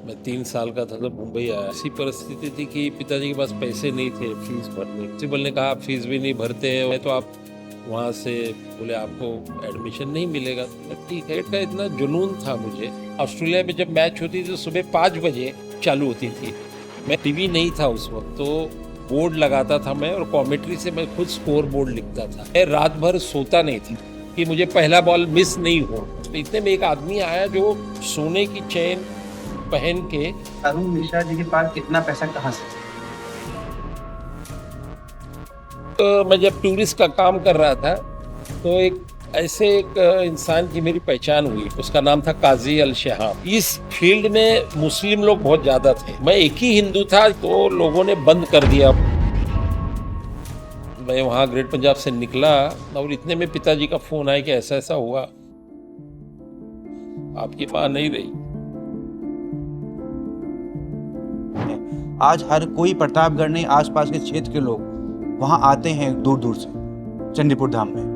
मैं 3 साल का था तब मुंबई आया। ऐसी परिस्थिति थी कि पिताजी के पास पैसे नहीं थे फीस भरने। प्रिंसिपल ने कहा आप फीस भी नहीं भरते हैं तो आप वहाँ से बोले आपको एडमिशन नहीं मिलेगा। तो ठीक है, का इतना जुनून था मुझे। ऑस्ट्रेलिया में जब मैच होती थी तो सुबह 5 बजे चालू होती थी। मैं टीवी नहीं था उस वक्त, तो बोर्ड लगाता था मैं और कॉमेंट्री से मैं खुद स्कोर बोर्ड लिखता था। मैं रात भर सोता नहीं था कि मुझे पहला बॉल मिस नहीं हो। तो इतने में एक आदमी आया जो सोने की चेन पहन के। अरुण मिश्रा जी के पास इतना पैसा कहाँ से? तो मैं जब टूरिस्ट का काम कर रहा था तो एक इंसान की मेरी पहचान हुई। उसका नाम था काजी अल शहाब। इस फील्ड में मुस्लिम लोग बहुत ज्यादा थे, मैं एक ही हिंदू था, तो लोगों ने बंद कर दिया। मैं वहाँ ग्रेट पंजाब से निकला और इतने में पिताजी का फोन आया कि ऐसा ऐसा हुआ, आपकी माँ नहीं रही। आज हर कोई प्रतापगढ़ नहीं, आसपास के क्षेत्र के लोग वहाँ आते हैं दूर दूर से चंडीपुर धाम में।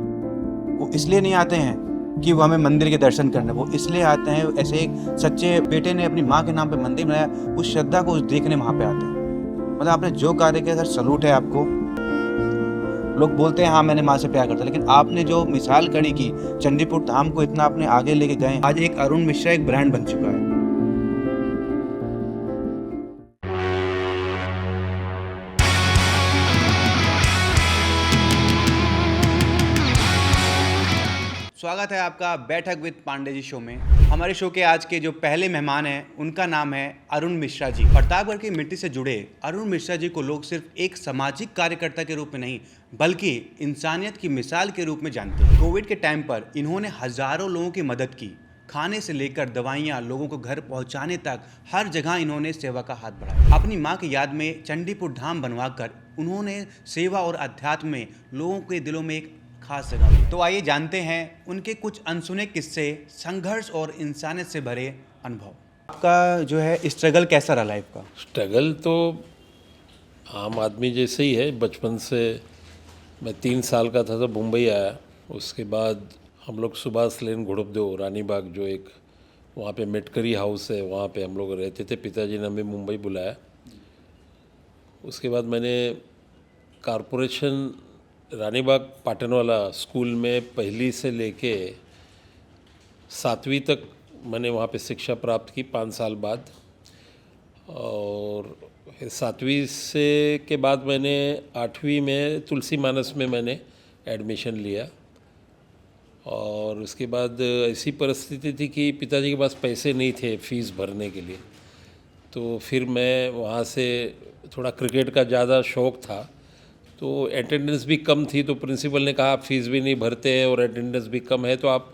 वो इसलिए नहीं आते हैं कि वो हमें मंदिर के दर्शन करने, वो इसलिए आते हैं, ऐसे एक सच्चे बेटे ने अपनी माँ के नाम पे मंदिर बनाया, उस श्रद्धा को देखने वहाँ पे आते हैं। मतलब आपने जो कार्य किया सर, सलूट है आपको। लोग बोलते हैं हाँ मैंने माँ से प्यार करता, लेकिन आपने जो मिसाल खड़ी की, चंडीपुर धाम को इतना अपने आगे लेके गए, आज एक अरुण मिश्रा एक ब्रांड बन चुका है। स्वागत है आपका बैठक विद पांडे जी शो में। हमारे शो के आज के जो पहले मेहमान हैं उनका नाम है अरुण मिश्रा जी। प्रतापगढ़ की मिट्टी से जुड़े अरुण मिश्रा जी को लोग सिर्फ एक सामाजिक कार्यकर्ता के रूप में नहीं बल्कि इंसानियत की मिसाल के रूप में जानते हैं। कोविड के टाइम पर इन्होंने हजारों लोगों की मदद की। खाने से लेकर दवाइयाँ लोगों को घर पहुँचाने तक हर जगह इन्होंने सेवा का हाथ बढ़ाया। अपनी माँ की याद में चंडीपुर धाम बनवाकर उन्होंने सेवा और अध्यात्म में लोगों के दिलों में एक खास जगह। तो आइए जानते हैं उनके कुछ अनसुने किस्से, संघर्ष और इंसानियत से भरे अनुभव। आपका जो है स्ट्रगल कैसा रहा लाइफ का? स्ट्रगल तो आम आदमी जैसे ही है। बचपन से मैं 3 साल का था तब मुंबई आया। उसके बाद हम लोग सुभाष लेन, घोड़पदेव, रानी बाग, जो एक वहाँ पे मेटकरी हाउस है, वहाँ पे हम लोग रहते थे। पिताजी ने हमें मुंबई बुलाया। उसके बाद मैंने कारपोरेशन रानी बाग पाटनवाला स्कूल में पहली से लेके 7वीं तक मैंने वहाँ पे शिक्षा प्राप्त की 5 साल बाद। और 7वीं से के बाद मैंने 8वीं में तुलसी मानस में मैंने एडमिशन लिया। और उसके बाद ऐसी परिस्थिति थी कि पिताजी के पास पैसे नहीं थे फ़ीस भरने के लिए। तो फिर मैं वहाँ से, थोड़ा क्रिकेट का ज़्यादा शौक़ था, तो अटेंडेंस भी कम थी, तो प्रिंसिपल ने कहा आप फीस भी नहीं भरते हैं और अटेंडेंस भी कम है, तो आप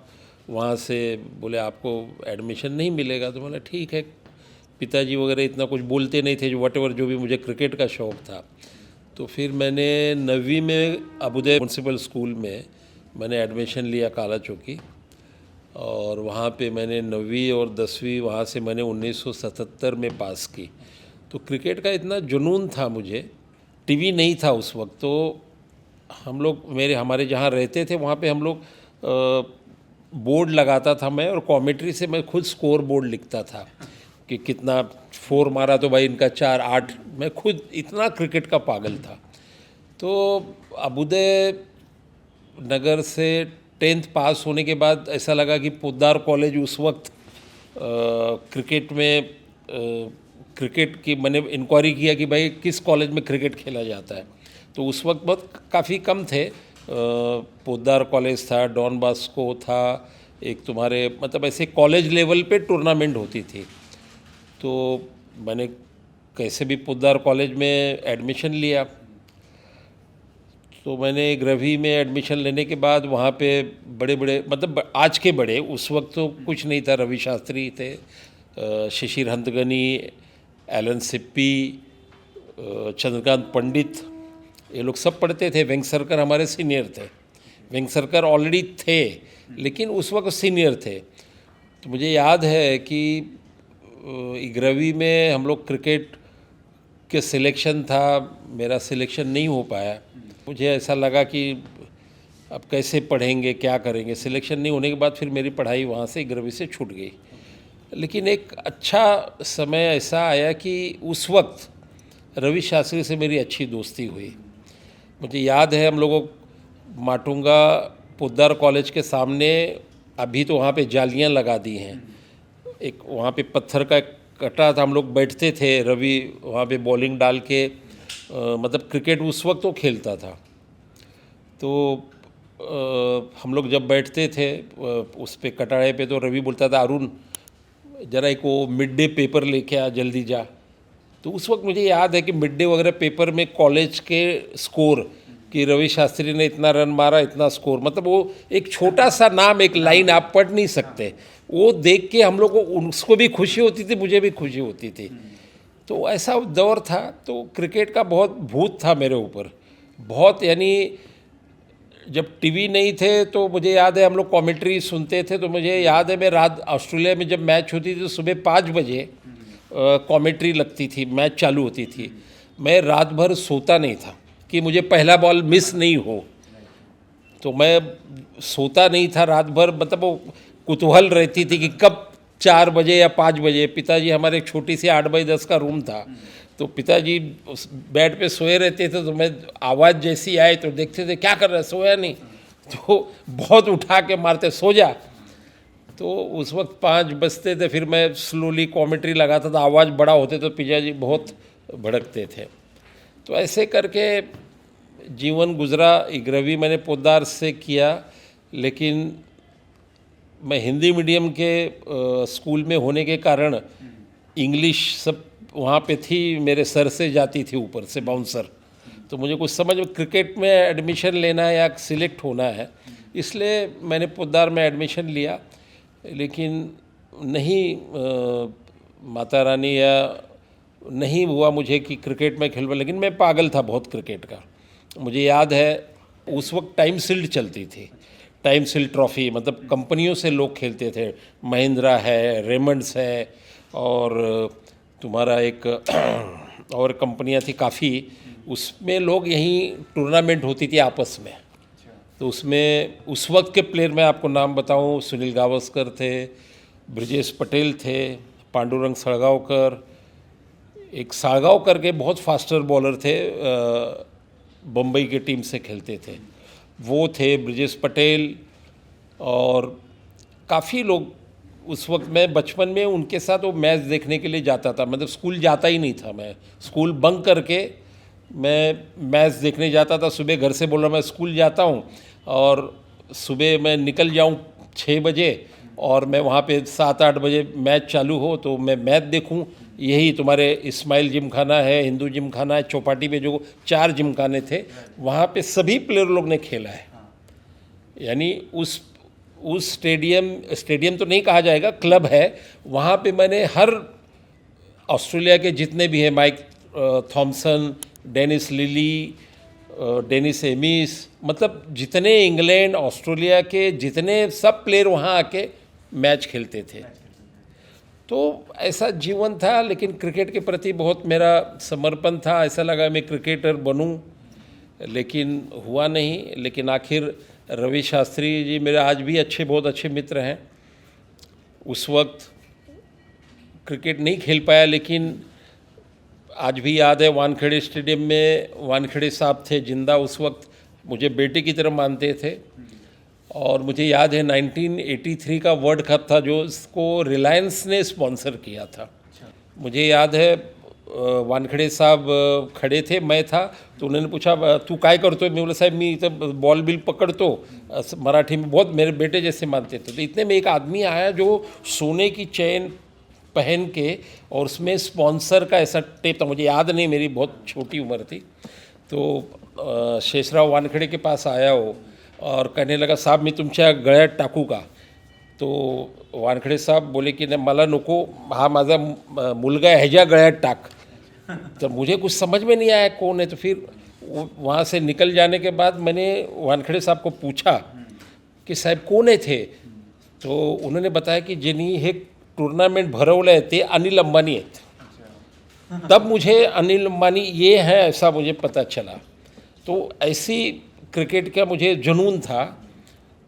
वहाँ से बोले आपको एडमिशन नहीं मिलेगा। तो बोला ठीक है। पिताजी वगैरह इतना कुछ बोलते नहीं थे, जो भी मुझे क्रिकेट का शौक़ था। तो फिर मैंने 9वीं में अबुदय म्यूनसिपल स्कूल में मैंने एडमिशन लिया, काला चौकी। और वहाँ पे मैंने 9वीं और 10वीं वहाँ से मैंने 1977 में पास की। तो क्रिकेट का इतना जुनून था मुझे। टीवी नहीं था उस वक्त, तो हम लोग हमारे जहाँ रहते थे वहाँ पे हम लोग बोर्ड लगाता था मैं, और कॉमेंट्री से मैं खुद स्कोर बोर्ड लिखता था कि कितना 4 मारा तो भाई इनका 4, 8। मैं खुद इतना क्रिकेट का पागल था। तो अबुदय नगर से 10th पास होने के बाद ऐसा लगा कि पोद्दार कॉलेज उस वक्त क्रिकेट की मैंने इंक्वायरी किया कि भाई किस कॉलेज में क्रिकेट खेला जाता है। तो उस वक्त बहुत काफ़ी कम थे। पोद्दार कॉलेज था, डॉन बास्को था, एक तुम्हारे मतलब ऐसे कॉलेज लेवल पे टूर्नामेंट होती थी। तो मैंने कैसे भी पोद्दार कॉलेज में एडमिशन लिया। तो मैंने ग्रवी में एडमिशन लेने के बाद वहाँ पे बड़े बड़े, मतलब आज के बड़े, उस वक्त तो कुछ नहीं था, रवि शास्त्री थे, शिशिर हंतगनी, एलन सिप्पी, चंद्रकांत पंडित, ये लोग सब पढ़ते थे। वेंकसरकर हमारे सीनियर थे। वेंकसरकर ऑलरेडी थे लेकिन उस वक्त सीनियर थे। तो मुझे याद है कि ग्रवी में हम लोग क्रिकेट के सिलेक्शन था, मेरा सिलेक्शन नहीं हो पाया। मुझे ऐसा लगा कि अब कैसे पढ़ेंगे, क्या करेंगे। सिलेक्शन नहीं होने के बाद फिर मेरी पढ़ाई वहाँ से ग्रवी से छूट गई। लेकिन एक अच्छा समय ऐसा आया कि उस वक्त रवि शास्त्री से मेरी अच्छी दोस्ती हुई। मुझे याद है हम लोगों माटुंगा पोद्दार कॉलेज के सामने, अभी तो वहाँ पे जालियाँ लगा दी हैं, एक वहाँ पे पत्थर का एक कटा था, हम लोग बैठते थे, रवि वहाँ पे बॉलिंग डाल के मतलब क्रिकेट उस वक्त वो खेलता था। तो हम लोग जब बैठते थे उस पे कटाड़े पे, तो रवि बोलता था अरुण ज़रा एक वो मिड डे पेपर लेके आ, जल्दी जा। तो उस वक्त मुझे याद है कि मिड डे वगैरह पेपर में कॉलेज के स्कोर कि रवि शास्त्री ने इतना रन मारा, इतना स्कोर, मतलब वो एक छोटा सा नाम, एक लाइन आप पढ़ नहीं सकते, वो देख के हम लोग को, उसको भी खुशी होती थी, मुझे भी खुशी होती थी। तो ऐसा दौर था। तो क्रिकेट का बहुत भूत था मेरे ऊपर, बहुत, यानी जब टीवी नहीं थे तो मुझे याद है हम लोग कमेंट्री सुनते थे। तो मुझे याद है मैं रात ऑस्ट्रेलिया में जब मैच होती थी तो सुबह 5 बजे कमेंट्री लगती थी, मैच चालू होती थी। मैं रात भर सोता नहीं था कि मुझे पहला बॉल मिस नहीं हो, तो मैं सोता नहीं था रात भर, मतलब वो कुतूहल रहती थी कि कब 4 बजे या 5 बजे। पिताजी हमारे एक छोटी सी 8 बाई 10 का रूम था, तो पिताजी उस बेड पे सोए रहते थे, तो मैं आवाज़ जैसी आए तो देखते थे क्या कर रहा है, सोया नहीं, तो बहुत उठा के मारते सो जा। तो उस वक्त 5 बजते थे, फिर मैं स्लोली कॉमेंट्री लगाता था, आवाज़ बड़ा होते तो पिताजी बहुत भड़कते थे। तो ऐसे करके जीवन गुजरा। 11वीं मैंने पोद्दार से किया, लेकिन मैं हिंदी मीडियम के स्कूल में होने के कारण इंग्लिश सब वहाँ पे थी, मेरे सर से जाती थी ऊपर से बाउंसर, तो मुझे कुछ समझ में, क्रिकेट में एडमिशन लेना है या सिलेक्ट होना है, इसलिए मैंने पोद्दार में एडमिशन लिया। लेकिन नहीं माता रानी या नहीं हुआ मुझे कि क्रिकेट में खेल, लेकिन मैं पागल था बहुत क्रिकेट का। मुझे याद है उस वक्त टाइम सील्ड चलती थी, टाइम सील्ड ट्रॉफ़ी, मतलब कंपनियों से लोग खेलते थे, महिंद्रा है, रेमंड्स है, और तुम्हारा एक और कंपनियां थी काफ़ी, उसमें लोग यहीं टूर्नामेंट होती थी आपस में। तो उसमें उस वक्त के प्लेयर मैं आपको नाम बताऊं, सुनील गावस्कर थे, ब्रिजेश पटेल थे, पांडुरंग सड़गावकर, एक साळगावकर के बहुत फास्टर बॉलर थे, बम्बई के टीम से खेलते थे, वो थे, ब्रिजेश पटेल, और काफ़ी लोग। उस वक्त मैं बचपन में उनके साथ वो मैच देखने के लिए जाता था, मतलब स्कूल जाता ही नहीं था, मैं स्कूल बंक करके मैं मैच देखने जाता था। सुबह घर से बोल रहा मैं स्कूल जाता हूँ, और सुबह मैं निकल जाऊँ 6 बजे, और मैं वहाँ पे 7-8 बजे मैच चालू हो तो मैं मैच देखूँ। यही तुम्हारे इस्माइल जिमखाना है, हिंदू जिमखाना है, चौपाटी पे जो 4 जिमखाने थे, वहाँ पे सभी प्लेयर लोग ने खेला है। यानी उस स्टेडियम तो नहीं कहा जाएगा, क्लब है, वहाँ पे मैंने हर ऑस्ट्रेलिया के जितने भी हैं, Mike Thomson, Dennis Lillee, Dennis Amiss, मतलब जितने इंग्लैंड ऑस्ट्रेलिया के जितने सब प्लेयर वहाँ आके मैच खेलते थे। तो ऐसा जीवन था, लेकिन क्रिकेट के प्रति बहुत मेरा समर्पण था, ऐसा लगा मैं क्रिकेटर बनूं, लेकिन हुआ नहीं। लेकिन आखिर रवि शास्त्री जी मेरे आज भी बहुत अच्छे मित्र हैं। उस वक्त क्रिकेट नहीं खेल पाया, लेकिन आज भी याद है वानखेड़े स्टेडियम में वानखेड़े साहब थे जिंदा, उस वक्त मुझे बेटे की तरह मानते थे। और मुझे याद है 1983 का वर्ल्ड कप था जो इसको रिलायंस ने स्पॉन्सर किया था। मुझे याद है वानखेड़े साहब खड़े थे, मैं था, तो उन्होंने पूछा तू काय करतो, मैं बोला साहेब मी इथं बॉल बिल पकड़तो, मराठी में बहुत मेरे बेटे जैसे मानते थे। तो इतने में एक आदमी आया जो सोने की चेन पहन के, और उसमें स्पॉन्सर का ऐसा टेप था, मुझे याद नहीं, मेरी बहुत छोटी उम्र थी। तो शेषराव वानखेड़े के पास आया वो और कहने लगा साहब मी तुमच्या गळ्यात टाकू का? तो वानखेड़े साहब बोले की नाही मला नको, हा माझा मुलगा आहे, ह्याच्या गळ्यात टाक। तो मुझे कुछ समझ में नहीं आया कौन है। तो फिर वहाँ से निकल जाने के बाद मैंने वानखेड़े साहब को पूछा की साहेब कोण आहे थे? तो उन्होंने बताया की ज्यांनी हे टूर्नामेंट भरवलं आहे ते अनिल अंबानी आहेत। तब मुझे अनिल अंबानी ये है ऐसा मुझे पता चला। तो ऐसी क्रिकेट का मुझे जुनून था।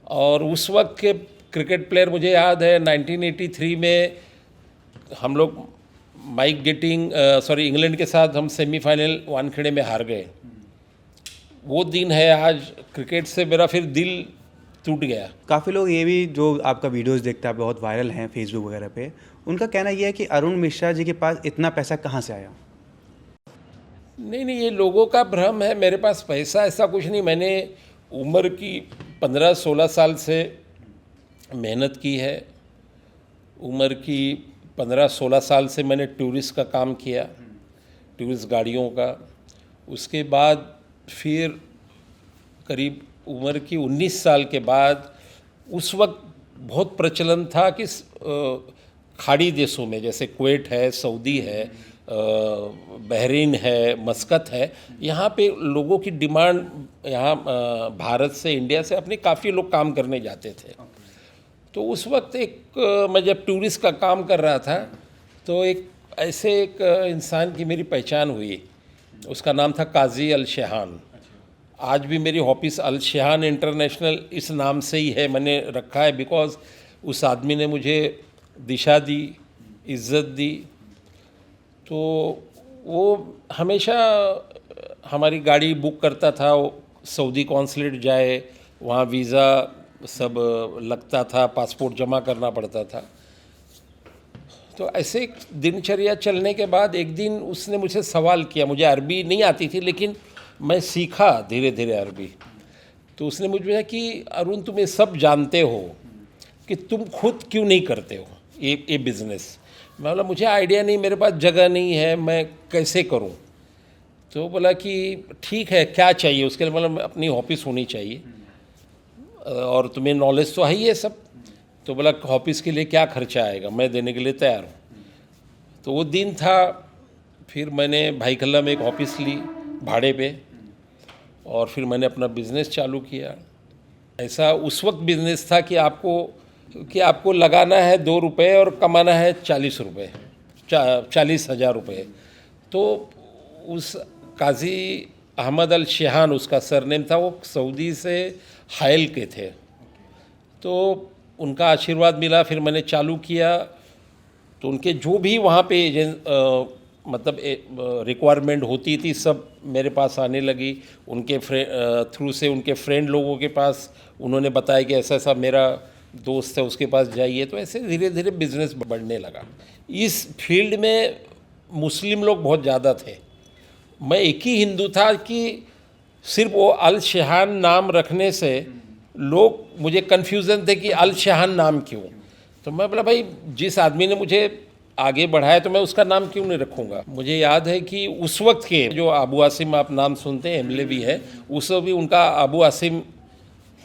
और उस वक्त के क्रिकेट प्लेयर मुझे याद है 1983 में हम लोग माइक गेटिंग इंग्लैंड के साथ हम सेमीफाइनल वानखेड़े में हार गए। वो दिन है आज, क्रिकेट से मेरा फिर दिल टूट गया। काफ़ी लोग ये भी जो आपका वीडियोस देखते हैं, बहुत वायरल हैं फेसबुक वगैरह पे, उनका कहना ये है कि अरुण मिश्रा जी के पास इतना पैसा कहाँ से आया? नहीं नहीं, ये लोगों का भ्रम है। मेरे पास पैसा ऐसा कुछ नहीं। मैंने उम्र की 15-16 साल से मेहनत की है। उम्र की 15-16 साल से मैंने टूरिस्ट का काम किया, टूरिस्ट गाड़ियों का। उसके बाद फिर करीब उम्र की 19 साल के बाद, उस वक्त बहुत प्रचलन था कि खाड़ी देशों में जैसे कुवैत है, सऊदी है, बहरीन है, मस्कत है, यहाँ पे लोगों की डिमांड, यहाँ भारत से, इंडिया से अपने काफ़ी लोग काम करने जाते थे। तो उस वक्त मैं जब टूरिस्ट का काम कर रहा था तो एक इंसान की मेरी पहचान हुई। उसका नाम था काजी अल शेहान। आज भी मेरी ऑफिस अल शेहान इंटरनेशनल इस नाम से ही है, मैंने रखा है, बिकॉज़ उस आदमी ने मुझे दिशा दी, इज़्ज़त दी। तो वो हमेशा हमारी गाड़ी बुक करता था। वो सऊदी कॉन्सुलेट जाए, वहाँ वीज़ा सब लगता था, पासपोर्ट जमा करना पड़ता था। तो ऐसे एक दिनचर्या चलने के बाद एक दिन उसने मुझसे सवाल किया। मुझे अरबी नहीं आती थी, लेकिन मैं सीखा धीरे धीरे अरबी। तो उसने मुझे पूछा कि अरुण, तुम ये सब जानते हो कि तुम खुद क्यों नहीं करते हो ये बिज़नेस? मैं बोला मुझे आइडिया नहीं, मेरे पास जगह नहीं है, मैं कैसे करूं? तो बोला कि ठीक है, क्या चाहिए? उसके लिए बोला अपनी ऑफिस होनी चाहिए और तुम्हें नॉलेज तो है ही है सब। तो बोला ऑफिस के लिए क्या खर्चा आएगा, मैं देने के लिए तैयार हूँ। तो वो दिन था। फिर मैंने भाई कल्ला में एक ऑफिस ली भाड़े पे, और फिर मैंने अपना बिज़नेस चालू किया। ऐसा उस वक्त बिज़नेस था कि आपको लगाना है 2 रुपये और कमाना है 40 रुपये, 40,000 रुपये। तो उस काजी अहमद अल शेहान उसका सरनेम था, वो सऊदी से हायल के थे। तो उनका आशीर्वाद मिला, फिर मैंने चालू किया। तो उनके जो भी वहाँ पे मतलब रिक्वायरमेंट होती थी सब मेरे पास आने लगी। उनके थ्रू से उनके फ्रेंड लोगों के पास उन्होंने बताया कि ऐसा ऐसा मेरा दोस्त है, उसके पास जाइए। तो ऐसे धीरे धीरे बिज़नेस बढ़ने लगा। इस फील्ड में मुस्लिम लोग बहुत ज़्यादा थे। मैं एक ही हिंदू था कि सिर्फ वो अल शेहान नाम रखने से लोग मुझे कन्फ्यूज़न थे कि अल शेहान नाम क्यों। तो मैं बोला भाई, जिस आदमी ने मुझे आगे बढ़ाया तो मैं उसका नाम क्यों नहीं रखूँगा। मुझे याद है कि उस वक्त के जो अबू आसिम, आप नाम सुनते हैं, एमएलए भी है, उस वक्त भी उनका अबू आसिम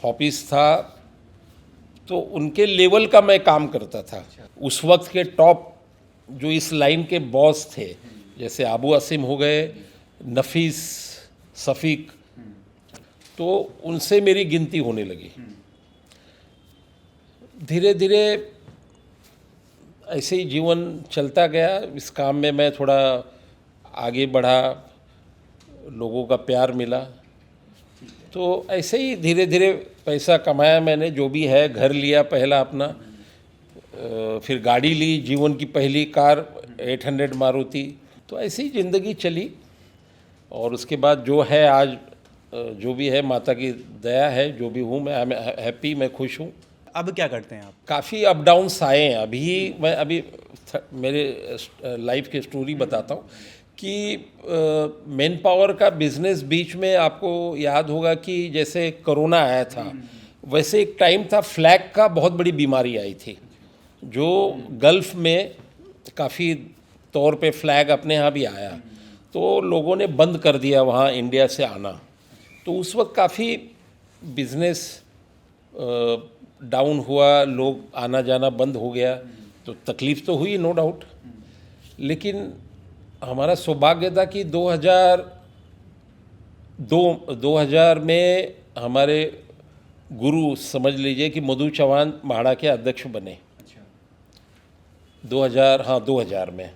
ऑफिस था। तो उनके लेवल का मैं काम करता था। उस वक्त के टॉप जो इस लाइन के बॉस थे, जैसे अबू आसिम हो गए, नफीस, सफ़ीक, तो उनसे मेरी गिनती होने लगी। धीरे धीरे ऐसे ही जीवन चलता गया। इस काम में मैं थोड़ा आगे बढ़ा, लोगों का प्यार मिला। तो ऐसे ही धीरे धीरे पैसा कमाया मैंने, जो भी है। घर लिया पहला अपना, फिर गाड़ी ली, जीवन की पहली कार 800 मारुति। तो ऐसी ही ज़िंदगी चली। और उसके बाद जो है आज, जो भी है माता की दया है, जो भी हूँ मैं, आई एम हैप्पी, मैं खुश हूँ। अब क्या करते हैं आप? काफ़ी अप डाउन्स आए हैं। अभी मेरे लाइफ की स्टोरी बताता हूँ कि मैन पावर का बिज़नेस, बीच में आपको याद होगा कि जैसे कोरोना आया था, वैसे एक टाइम था फ्लैग का बहुत बड़ी बीमारी आई थी, जो गल्फ़ में काफ़ी तौर पे फ्लैग अपने यहाँ भी आया। तो लोगों ने बंद कर दिया वहाँ इंडिया से आना। तो उस वक्त काफ़ी बिज़नेस डाउन हुआ, लोग आना जाना बंद हो गया। तो तकलीफ़ तो हुई, नो डाउट। लेकिन हमारा सौभाग्य था कि 2000 में हमारे गुरु, समझ लीजिए कि मधु चौहान म्हाडा के अध्यक्ष बने। 2000 में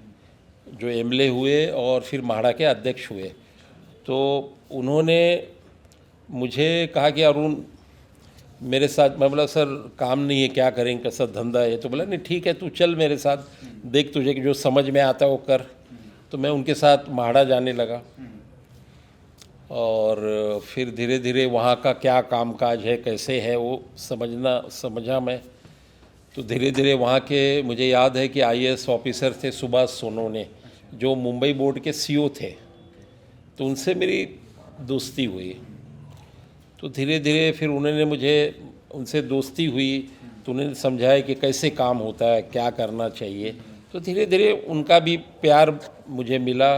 जो एमएलए हुए और फिर म्हाडा के अध्यक्ष हुए। तो उन्होंने मुझे कहा कि अरुण, मेरे साथ। मैं बोला सर काम नहीं है, क्या करेंगे, कैसा धंधा है? तो बोला नहीं ठीक है, तू चल मेरे साथ, देख तुझे जो समझ में आता है वो कर। तो मैं उनके साथ म्हाडा जाने लगा और फिर धीरे धीरे वहाँ का क्या कामकाज है, कैसे है, वो समझा मैं। तो धीरे धीरे वहाँ के, मुझे याद है कि आईएएस ऑफिसर थे सुभाष सोनवणे, जो मुंबई बोर्ड के सीईओ थे, तो उनसे मेरी दोस्ती हुई। तो धीरे धीरे फिर उनसे दोस्ती हुई, तो उन्होंने समझाया कि कैसे काम होता है, क्या करना चाहिए। तो धीरे धीरे उनका भी प्यार मुझे मिला,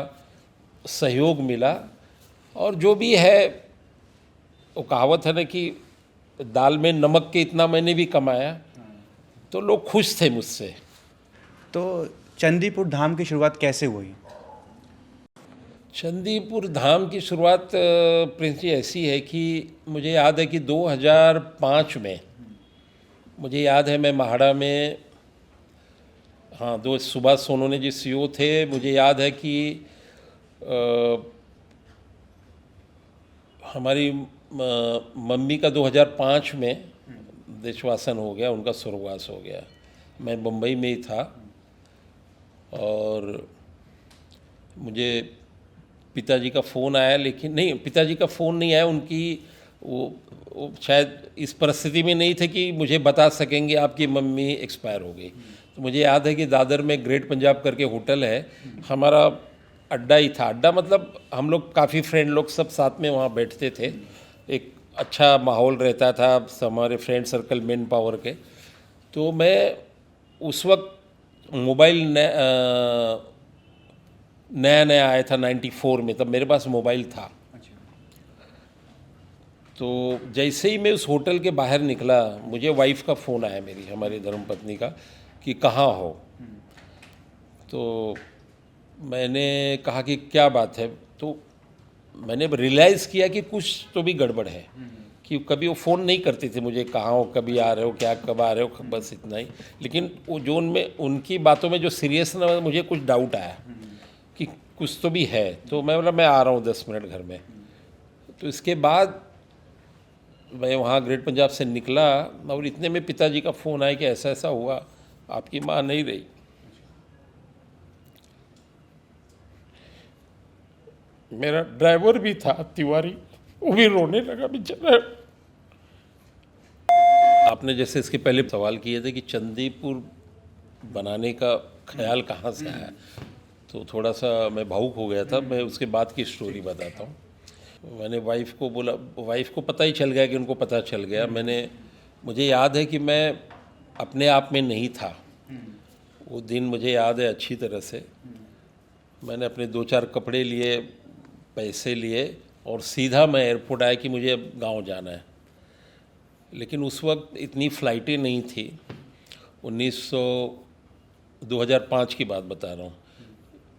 सहयोग मिला। और जो भी है, वो कहावत है ना कि दाल में नमक के इतना मैंने भी कमाया, तो लोग खुश थे मुझसे। तो चंदीपुर धाम की शुरुआत कैसे हुई? चंदीपुर धाम की शुरुआत प्रिंस जी ऐसी है कि मुझे याद है कि 2005 में, मुझे याद है मैं म्हाडा में, हाँ, दो सुभाष सोनवणे जी सीईओ थे। मुझे याद है कि हमारी मम्मी का 2005 में देशवासन हो गया, उनका स्वर्गवास हो गया। मैं मुंबई में ही था और मुझे पिताजी का फ़ोन आया, लेकिन नहीं, पिताजी का फ़ोन नहीं आया, उनकी वो शायद इस परिस्थिति में नहीं थे कि मुझे बता सकेंगे आपकी मम्मी एक्सपायर हो गई। तो मुझे याद है कि दादर में ग्रेट पंजाब करके होटल है, हमारा अड्डा ही था। अड्डा मतलब हम लोग काफ़ी फ्रेंड लोग सब साथ में वहाँ बैठते थे, एक अच्छा माहौल रहता था हमारे फ्रेंड सर्कल मेन पावर के। तो मैं उस वक्त मोबाइल नया नया आया था 94 में, तब मेरे पास मोबाइल था। तो जैसे ही मैं उस होटल के बाहर निकला, मुझे वाइफ का फ़ोन आया, मेरी, हमारी धर्मपत्नी का, कि कहाँ हो। तो मैंने कहा कि क्या बात है। तो मैंने रियलाइज़ किया कि कुछ तो भी गड़बड़ है, कि कभी वो फ़ोन नहीं करती थी मुझे, कहाँ हो, कभी आ रहे हो, क्या कब आ रहे हो, बस इतना ही। लेकिन वो जो उनकी बातों में जो सीरियस ना, मुझे कुछ डाउट आया कि कुछ तो भी है। तो मैं बोला मैं आ रहा हूँ 10 मिनट घर में। तो इसके बाद मैं वहाँ ग्रेट पंजाब से निकला और इतने में पिताजी का फ़ोन आया कि ऐसा ऐसा हुआ, आपकी माँ नहीं रही। मेरा ड्राइवर भी था तिवारी, वो भी रोने लगा बेचारा। आपने जैसे इसके पहले सवाल किए थे कि चंदीपुर बनाने का ख्याल कहाँ से आया, तो थोड़ा सा मैं भावुक हो गया था। मैं उसके बाद की स्टोरी बताता हूँ। मैंने वाइफ को बोला, वाइफ को पता ही चल गया कि उनको पता चल गया। मुझे याद है कि मैं अपने आप में नहीं था वो दिन, मुझे याद है अच्छी तरह से। मैंने अपने 2-4 कपड़े लिए, पैसे लिए और सीधा मैं एयरपोर्ट आया कि मुझे अब गांव जाना है। लेकिन उस वक्त इतनी फ़्लाइटें नहीं थी, 2005 की बात बता रहा हूँ।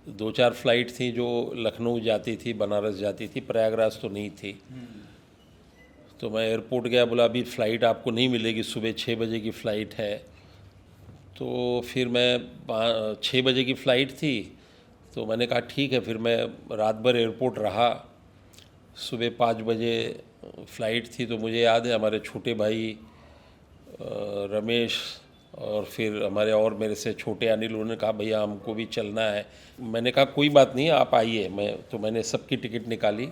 2-4 फ़्लाइट थी जो लखनऊ जाती थी, बनारस जाती थी, प्रयागराज तो नहीं थी। तो मैं एयरपोर्ट गया, बोला अभी फ़्लाइट आपको नहीं मिलेगी, सुबह 6 बजे की फ़्लाइट है। तो फिर मैं 6 बजे की फ़्लाइट थी, तो मैंने कहा ठीक है। फिर मैं रात भर एयरपोर्ट रहा, सुबह 5 बजे फ़्लाइट थी। तो मुझे याद है हमारे छोटे भाई रमेश और फिर हमारे और मेरे से छोटे अनिल, उन्होंने कहा भैया हमको भी चलना है। मैंने कहा कोई बात नहीं, आप आइए। मैंने सबकी टिकट निकाली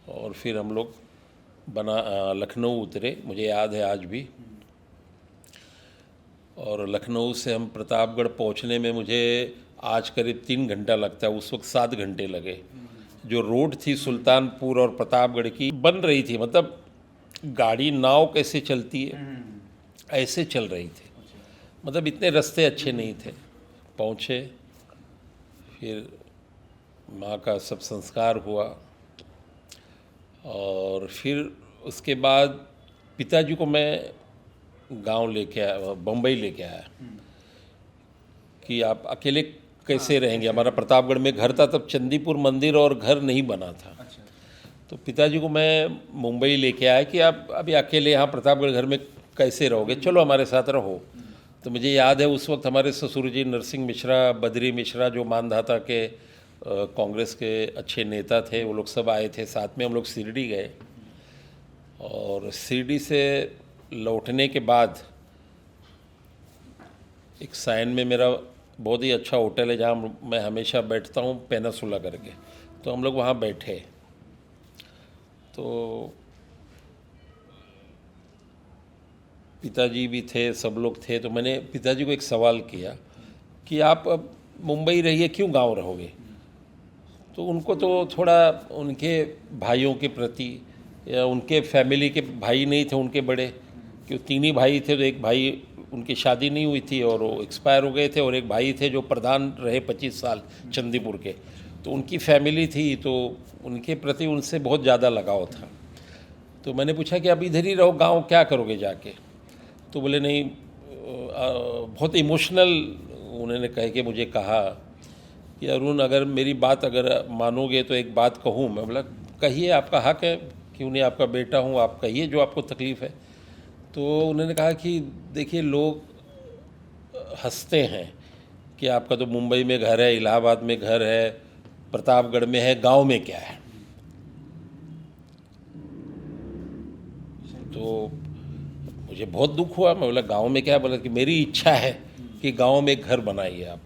और फिर हम लोग लखनऊ उतरे, मुझे याद है आज भी। और लखनऊ से हम प्रतापगढ़ पहुंचने में मुझे आज करीब 3 घंटा लगता है, उस वक्त 7 घंटे लगे। जो रोड थी सुल्तानपुर और प्रतापगढ़ की बन रही थी, मतलब गाड़ी नाव कैसे चलती है ऐसे चल रही थी, मतलब इतने रास्ते अच्छे नहीं थे। पहुँचे, फिर माँ का सब संस्कार हुआ और फिर उसके बाद पिताजी को मैं गांव लेके आया, बम्बई लेके आया कि आप अकेले कैसे रहेंगे। हमारा प्रतापगढ़ में घर था तब, चंदीपुर मंदिर और घर नहीं बना था। तो पिताजी को मैं मुंबई लेके आया कि आप अभी अकेले यहाँ प्रतापगढ़ घर में कैसे रहोगे, चलो हमारे साथ रहो। तो मुझे याद है उस वक्त हमारे ससुर जी नरसिंह मिश्रा, बद्री मिश्रा, जो मानधाता के कांग्रेस के अच्छे नेता थे, वो लोग सब आए थे साथ में। हम लोग शिरडी गए और शिरडी से लौटने के बाद एक साइन में मेरा बहुत ही अच्छा होटल है जहाँ मैं हमेशा बैठता हूँ, पेनासुला करके। तो हम लोग वहाँ बैठे, तो पिताजी भी थे, सब लोग थे। तो मैंने पिताजी को एक सवाल किया कि आप अब मुंबई रहिए, क्यों गांव रहोगे? तो उनको तो थोड़ा उनके भाइयों के प्रति, या उनके फैमिली के भाई नहीं थे उनके बड़े, क्यों तीन ही भाई थे। तो एक भाई उनकी शादी नहीं हुई थी और वो एक्सपायर हो गए थे, और एक भाई थे जो प्रधान रहे 25 साल चंदीपुर के। तो उनकी फैमिली थी, तो उनके प्रति उनसे बहुत ज़्यादा लगाव था। तो मैंने पूछा कि आप इधर ही रहो, गांव क्या करोगे जाके? तो बोले नहीं, बहुत इमोशनल उन्होंने कह के मुझे कहा कि अरुण, अगर मेरी बात अगर मानोगे तो एक बात कहूँ। मैं बोला कहिए, आपका हक है, क्यों नहीं, आपका बेटा हूँ, आप कहिए जो आपको तकलीफ़ है। तो उन्होंने कहा कि देखिए, लोग हंसते हैं कि आपका तो मुंबई में घर है, इलाहाबाद में घर है, प्रतापगढ़ में है, गांव में क्या है? तो मुझे बहुत दुख हुआ। मैं बोला गांव में क्या? बोला कि मेरी इच्छा है कि गांव में घर बनाइए आप।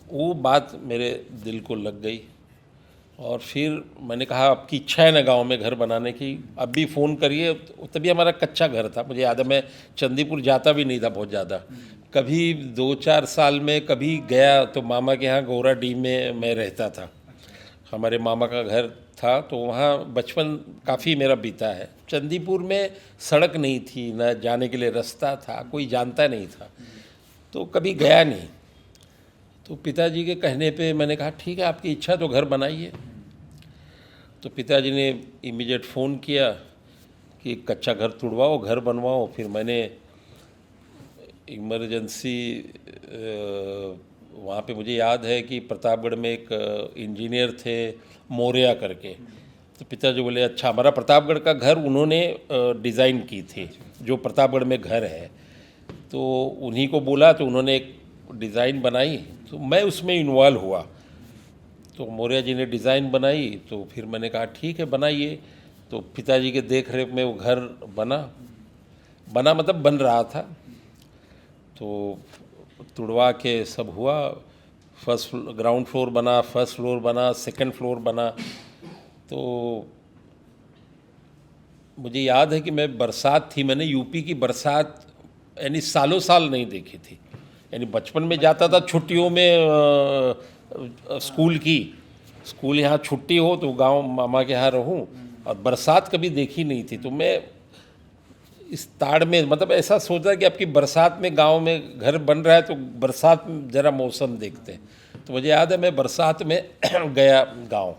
वो बात मेरे दिल को लग गई, और फिर मैंने कहा आपकी इच्छा है ना गांव में घर बनाने की, अब भी फ़ोन करिए। तभी हमारा कच्चा घर था, मुझे याद है मैं चंदीपुर जाता भी नहीं था बहुत ज़्यादा। कभी 2-4 साल में कभी गया तो मामा के यहाँ गोराडीह में मैं रहता था, हमारे मामा का घर था। तो वहाँ बचपन काफ़ी मेरा बीता है। चंदीपुर में सड़क नहीं थी, न जाने के लिए रास्ता था, कोई जानता नहीं था, तो कभी गया नहीं। तो पिताजी के कहने पे मैंने कहा ठीक है, आपकी इच्छा तो घर बनाइए। तो पिताजी ने इमीडिएट फ़ोन किया कि कच्चा घर तुड़वाओ, घर बनवाओ। फिर मैंने इमरजेंसी, वहाँ पे मुझे याद है कि प्रतापगढ़ में एक इंजीनियर थे मौर्या करके। तो पिताजी बोले अच्छा, हमारा प्रतापगढ़ का घर उन्होंने डिज़ाइन की थी, जो प्रतापगढ़ में घर है। तो उन्हीं को बोला, तो उन्होंने एक डिज़ाइन बनाई, तो मैं उसमें इन्वॉल्व हुआ। तो मौर्या जी ने डिज़ाइन बनाई, तो फिर मैंने कहा ठीक है बनाइए। तो पिताजी के देख रेख में वो घर बना मतलब बन रहा था। तो तुड़वा के सब हुआ, ग्राउंड फ्लोर बना, फर्स्ट फ्लोर बना, सेकंड फ्लोर बना। तो मुझे याद है कि मैं बरसात थी, मैंने यूपी की बरसात यानी सालों साल नहीं देखी थी। यानी बचपन में जाता था छुट्टियों में, स्कूल यहाँ छुट्टी हो तो गांव मामा के यहाँ रहूं, और बरसात कभी देखी नहीं थी। तो मैं इस ताड़ में, मतलब ऐसा सोचा कि आपकी बरसात में गांव में घर बन रहा है, तो बरसात में ज़रा मौसम देखते हैं। तो मुझे याद है मैं बरसात में गया गांव।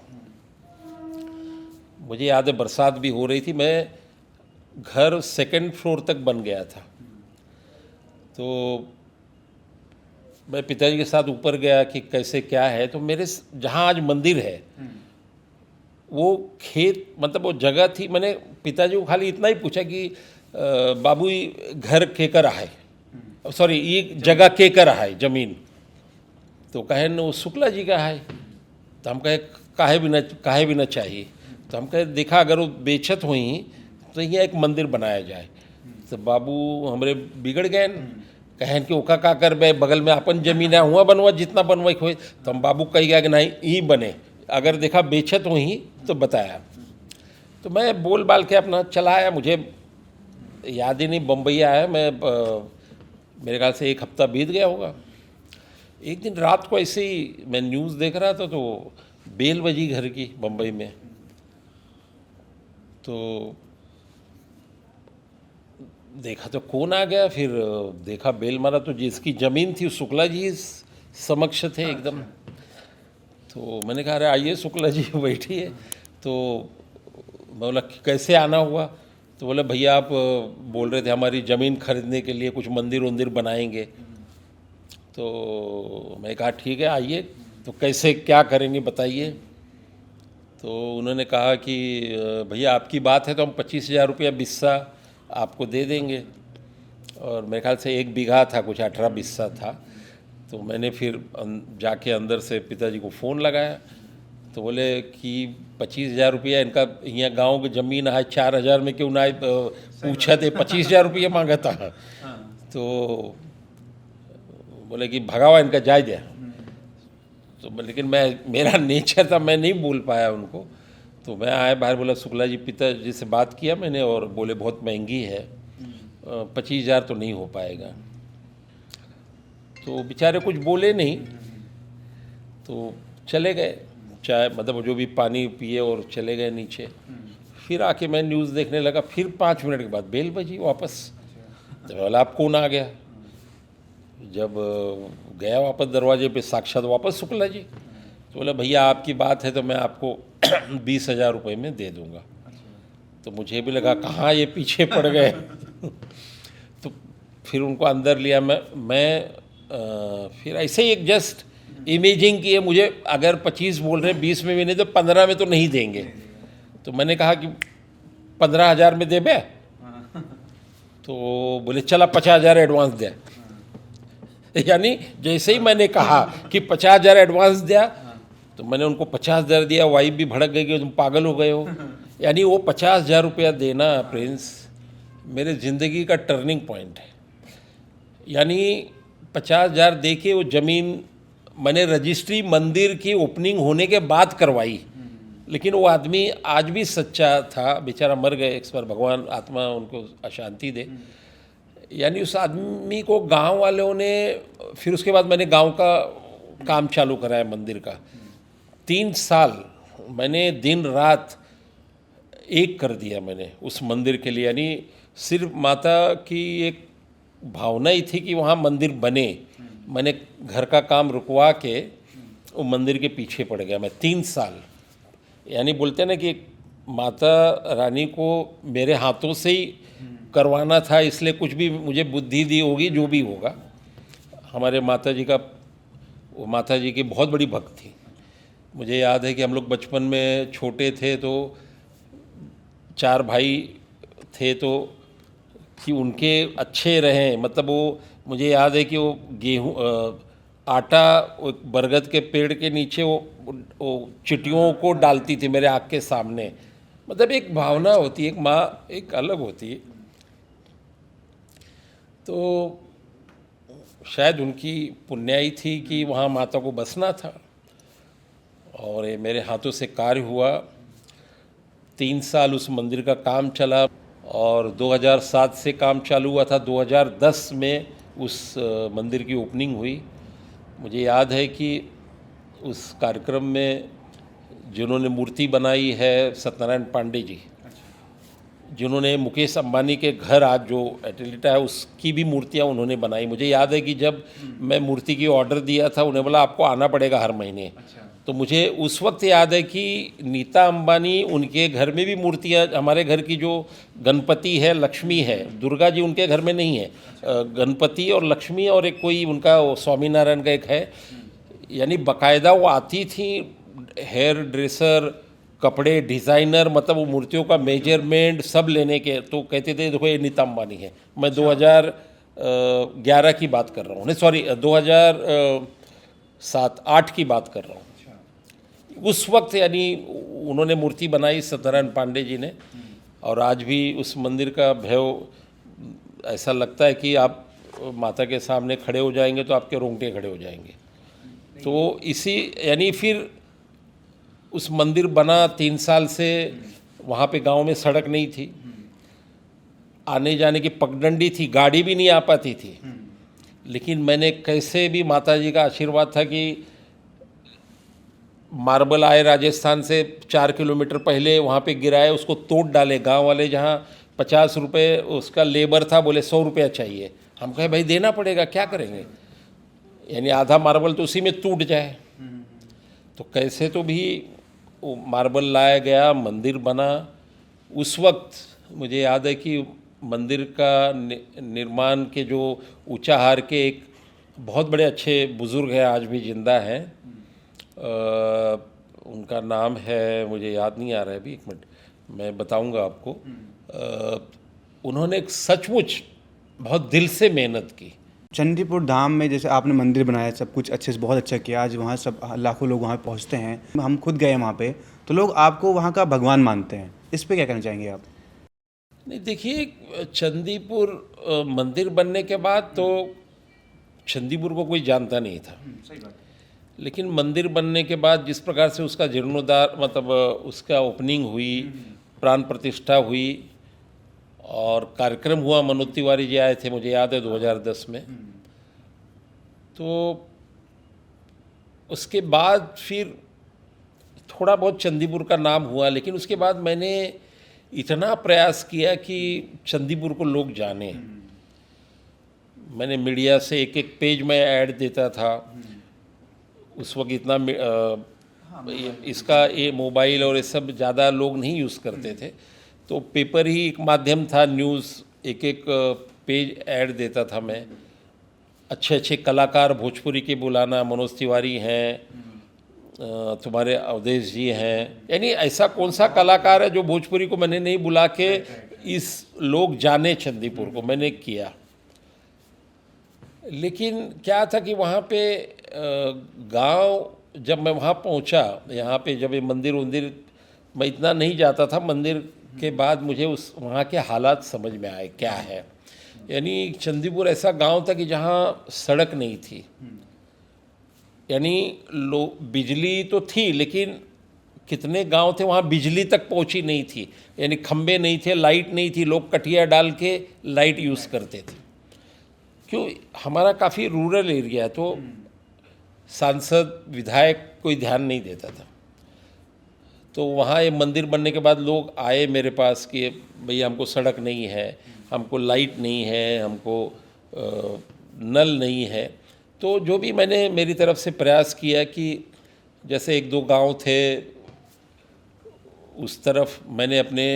मुझे याद है बरसात भी हो रही थी, मैं घर सेकंड फ्लोर तक बन गया था। तो मैं पिताजी के साथ ऊपर गया कि कैसे क्या है। तो मेरे जहाँ आज मंदिर है वो खेत, मतलब वो जगह थी। मैंने पिताजी को खाली इतना ही पूछा कि बाबू घर केकर आहे, सॉरी ये जगह केकर आहे जमीन? तो कहे न वो शुक्ला जी का है। तो हम कहे काहे भी न चाहिए। तो हम कहे देखा अगर वो बेचत हुई तो यहाँ एक मंदिर बनाया जाए। तो बाबू हमरे बिगड़ गए, कहन कि ओका का कर बे, बगल में अपन जमीन है, हुआ बनवा जितना बनवाई खोए। तो हम बाबू कही गया कि नहीं ही बने, अगर देखा बेचत हुई तो बताया। तो मैं बोल बाल के अपना चला आया। मुझे याद ही नहीं बम्बई आया मैं, मेरे ख्याल से 1 हफ्ता बीत गया होगा। एक दिन रात को ऐसे ही मैं न्यूज़ देख रहा था, तो बेल बजी घर की बम्बई में। तो देखा तो कौन आ गया, फिर देखा बेल मारा तो जिसकी ज़मीन थी शुक्ला जी समक्ष थे एकदम। तो मैंने कहा अरे आइए शुक्ला जी बैठिए। तो मैं बोला कैसे आना हुआ? तो बोले भैया आप बोल रहे थे हमारी ज़मीन खरीदने के लिए, कुछ मंदिर वंदिर बनाएंगे। तो मैं कहा ठीक है आइए, तो कैसे क्या करेंगे बताइए। तो उन्होंने कहा कि भैया आपकी बात है तो हम 25,000 रुपया बिस्सा आपको दे देंगे। और मेरे ख्याल से 1 बीघा था, कुछ 18 बिस्सा था। तो मैंने फिर जाके अंदर से पिताजी को फ़ोन लगाया। तो बोले कि 25,000 रुपया इनका यहाँ गांव की ज़मीन है, 4,000 में क्यों ना आए, पूछा थे 25,000 रुपया मांगा था। तो बोले कि भगावा इनका जाय दिया। तो लेकिन मेरा नेचर था, मैं नहीं बोल पाया उनको। तो मैं आया बाहर, बोला शुक्ला जी पिताजी से बात किया मैंने और बोले बहुत महंगी है, 25,000 तो नहीं हो पाएगा। तो बेचारे कुछ बोले नहीं, तो चले गए, चाय मतलब जो भी पानी पिए और चले गए नीचे। फिर आके मैं न्यूज़ देखने लगा, फिर 5 मिनट के बाद बेल बजी वापस। तो बोला आप कौन आ गया? जब गया वापस दरवाजे पे, साक्षात वापस शुक्ला जी। तो बोला भैया आपकी बात है तो मैं आपको 20,000 रुपये में दे दूंगा। तो मुझे भी लगा कहाँ ये पीछे पड़ गए। तो फिर उनको अंदर लिया फिर ऐसे ही एक जस्ट इमेजिंग किए, मुझे अगर 25 बोल रहे 20 में भी नहीं तो 15 में तो नहीं देंगे। तो मैंने कहा कि 15,000 में दे बे। तो बोले चला 50,000 एडवांस दे। यानी जैसे ही मैंने कहा कि 50,000 एडवांस दिया, तो मैंने उनको 50,000 दिया। वाइफ भी भड़क गई कि तुम पागल हो गए हो। यानी वो 50,000 रुपया देना प्रिंस मेरे ज़िंदगी का टर्निंग पॉइंट है। यानी 50,000 दे के वो ज़मीन मैंने रजिस्ट्री मंदिर की ओपनिंग होने के बाद करवाई। लेकिन वो आदमी आज भी सच्चा था, बेचारा मर गए एक्सपायर, भगवान आत्मा उनको अशांति दे। यानी उस आदमी को गांव वालों ने, फिर उसके बाद मैंने गांव का काम चालू कराया मंदिर का। 3 साल मैंने दिन रात एक कर दिया मैंने उस मंदिर के लिए। यानी सिर्फ माता की एक भावना ही थी कि वहाँ मंदिर बने। मैंने घर का काम रुकवा के वो मंदिर के पीछे पड़ गया मैं 3 साल। यानी बोलते हैं ना कि माता रानी को मेरे हाथों से ही करवाना था, इसलिए कुछ भी मुझे बुद्धि दी होगी, जो भी होगा। हमारे माता जी की बहुत बड़ी भक्त थी। मुझे याद है कि हम लोग बचपन में छोटे थे तो 4 भाई थे, तो कि उनके अच्छे रहें, मतलब वो मुझे याद है कि वो गेहूँ आटा बरगद के पेड़ के नीचे वो चिटियों को डालती थी मेरे आँख के सामने। मतलब एक भावना होती है, एक माँ एक अलग होती है। तो शायद उनकी पुण्याई थी कि वहाँ माता को बसना था, और ये मेरे हाथों से कार्य हुआ। 3 साल उस मंदिर का काम चला, और 2007 से काम चालू हुआ था। 2010 में उस मंदिर की ओपनिंग हुई। मुझे याद है कि उस कार्यक्रम में जिन्होंने मूर्ति बनाई है सत्यनारायण पांडे जी, जिन्होंने मुकेश अंबानी के घर आज जो एटेलिटा है उसकी भी मूर्तियां उन्होंने बनाई। मुझे याद है कि जब मैं मूर्ति की ऑर्डर दिया था, उन्हें बोला आपको आना पड़ेगा हर महीने। तो मुझे उस वक्त याद है कि नीता अंबानी, उनके घर में भी मूर्तियां, हमारे घर की जो गणपति है, लक्ष्मी है, दुर्गा जी उनके घर में नहीं है, गणपति और लक्ष्मी और एक कोई उनका स्वामीनारायण का एक है। यानी बाकायदा वो आती थी, हेयर ड्रेसर, कपड़े डिज़ाइनर, मतलब वो मूर्तियों का मेजरमेंट सब लेने के। तो कहते थे देखो ये नीता अंबानी है। मैं 2011 की बात कर रहा हूँ, नहीं सॉरी 2007-8 की बात कर रहा हूँ। उस वक्त यानी उन्होंने मूर्ति बनाई सत्यनारायण पांडे जी ने, और आज भी उस मंदिर का भय ऐसा लगता है कि आप माता के सामने खड़े हो जाएंगे तो आपके रोंगटे खड़े हो जाएंगे। तो इसी यानी फिर उस मंदिर बना 3 साल से। वहाँ पे गांव में सड़क नहीं थी, आने जाने की पगडंडी थी, गाड़ी भी नहीं आ पाती थी। लेकिन मैंने कैसे भी, माता जी का आशीर्वाद था कि मार्बल आए राजस्थान से 4 किलोमीटर पहले, वहाँ पे गिराए, उसको तोड़ डाले। गांव वाले जहाँ 50 रुपये उसका लेबर था, बोले 100 रुपया चाहिए। हम कहे भाई देना पड़ेगा, क्या करेंगे, यानी आधा मार्बल तो उसी में टूट जाए। तो कैसे तो भी वो मार्बल लाया गया, मंदिर बना। उस वक्त मुझे याद है कि मंदिर का निर्माण के जो ऊंचाहार के एक बहुत बड़े अच्छे बुज़ुर्ग हैं, आज भी जिंदा हैं, उनका नाम है, मुझे याद नहीं आ रहा है अभी, 1 मिनट मैं बताऊंगा आपको। उन्होंने सचमुच बहुत दिल से मेहनत की। चंडीपुर धाम में जैसे आपने मंदिर बनाया, सब कुछ अच्छे से बहुत अच्छा किया, आज वहाँ सब लाखों लोग वहाँ पहुँचते हैं, हम खुद गए वहाँ पे, तो लोग आपको वहाँ का भगवान मानते हैं। इस पे क्या कहना चाहेंगे आप? नहीं, देखिए, चंदीपुर मंदिर बनने के बाद तो चंदीपुर को कोई जानता नहीं था। सही बात। लेकिन मंदिर बनने के बाद जिस प्रकार से उसका जीर्णोद्धार, मतलब उसका ओपनिंग हुई, प्राण प्रतिष्ठा हुई और कार्यक्रम हुआ, मनोज तिवारी जी आए थे, मुझे याद है 2010 में। तो उसके बाद फिर थोड़ा बहुत चंदीपुर का नाम हुआ, लेकिन उसके बाद मैंने इतना प्रयास किया कि चंदीपुर को लोग जाने। मैंने मीडिया से एक एक पेज में ऐड देता था। उस वक्त इतना इसका ये मोबाइल और ये सब ज़्यादा लोग नहीं यूज़ करते थे, तो पेपर ही एक माध्यम था, न्यूज़, एक एक पेज ऐड देता था मैं। अच्छे अच्छे कलाकार भोजपुरी के बुलाना, मनोज तिवारी हैं, तुम्हारे अवधेश जी हैं, यानी ऐसा कौन सा कलाकार है जो भोजपुरी को मैंने नहीं बुला के इस लोग जाने चंदीपुर को, मैंने किया। लेकिन क्या था कि वहाँ पे गांव, जब मैं वहाँ पहुँचा, यहाँ पे जब ये मंदिर मैं इतना नहीं जाता था, मंदिर के बाद मुझे उस वहाँ के हालात समझ में आए क्या है। यानी चंदीपुर ऐसा गांव था कि जहाँ सड़क नहीं थी, यानी बिजली तो थी, लेकिन कितने गांव थे वहाँ बिजली तक पहुँची नहीं थी, यानी खंबे नहीं थे, लाइट नहीं थी, लोग कटिया डाल के लाइट यूज़ करते थे। क्यों, हमारा काफ़ी रूरल एरिया है, तो सांसद विधायक कोई ध्यान नहीं देता था। तो वहाँ ये मंदिर बनने के बाद लोग आए मेरे पास कि भैया हमको सड़क नहीं है, हमको लाइट नहीं है, हमको नल नहीं है। तो जो भी मैंने मेरी तरफ से प्रयास किया कि जैसे एक दो गांव थे, उस तरफ मैंने अपने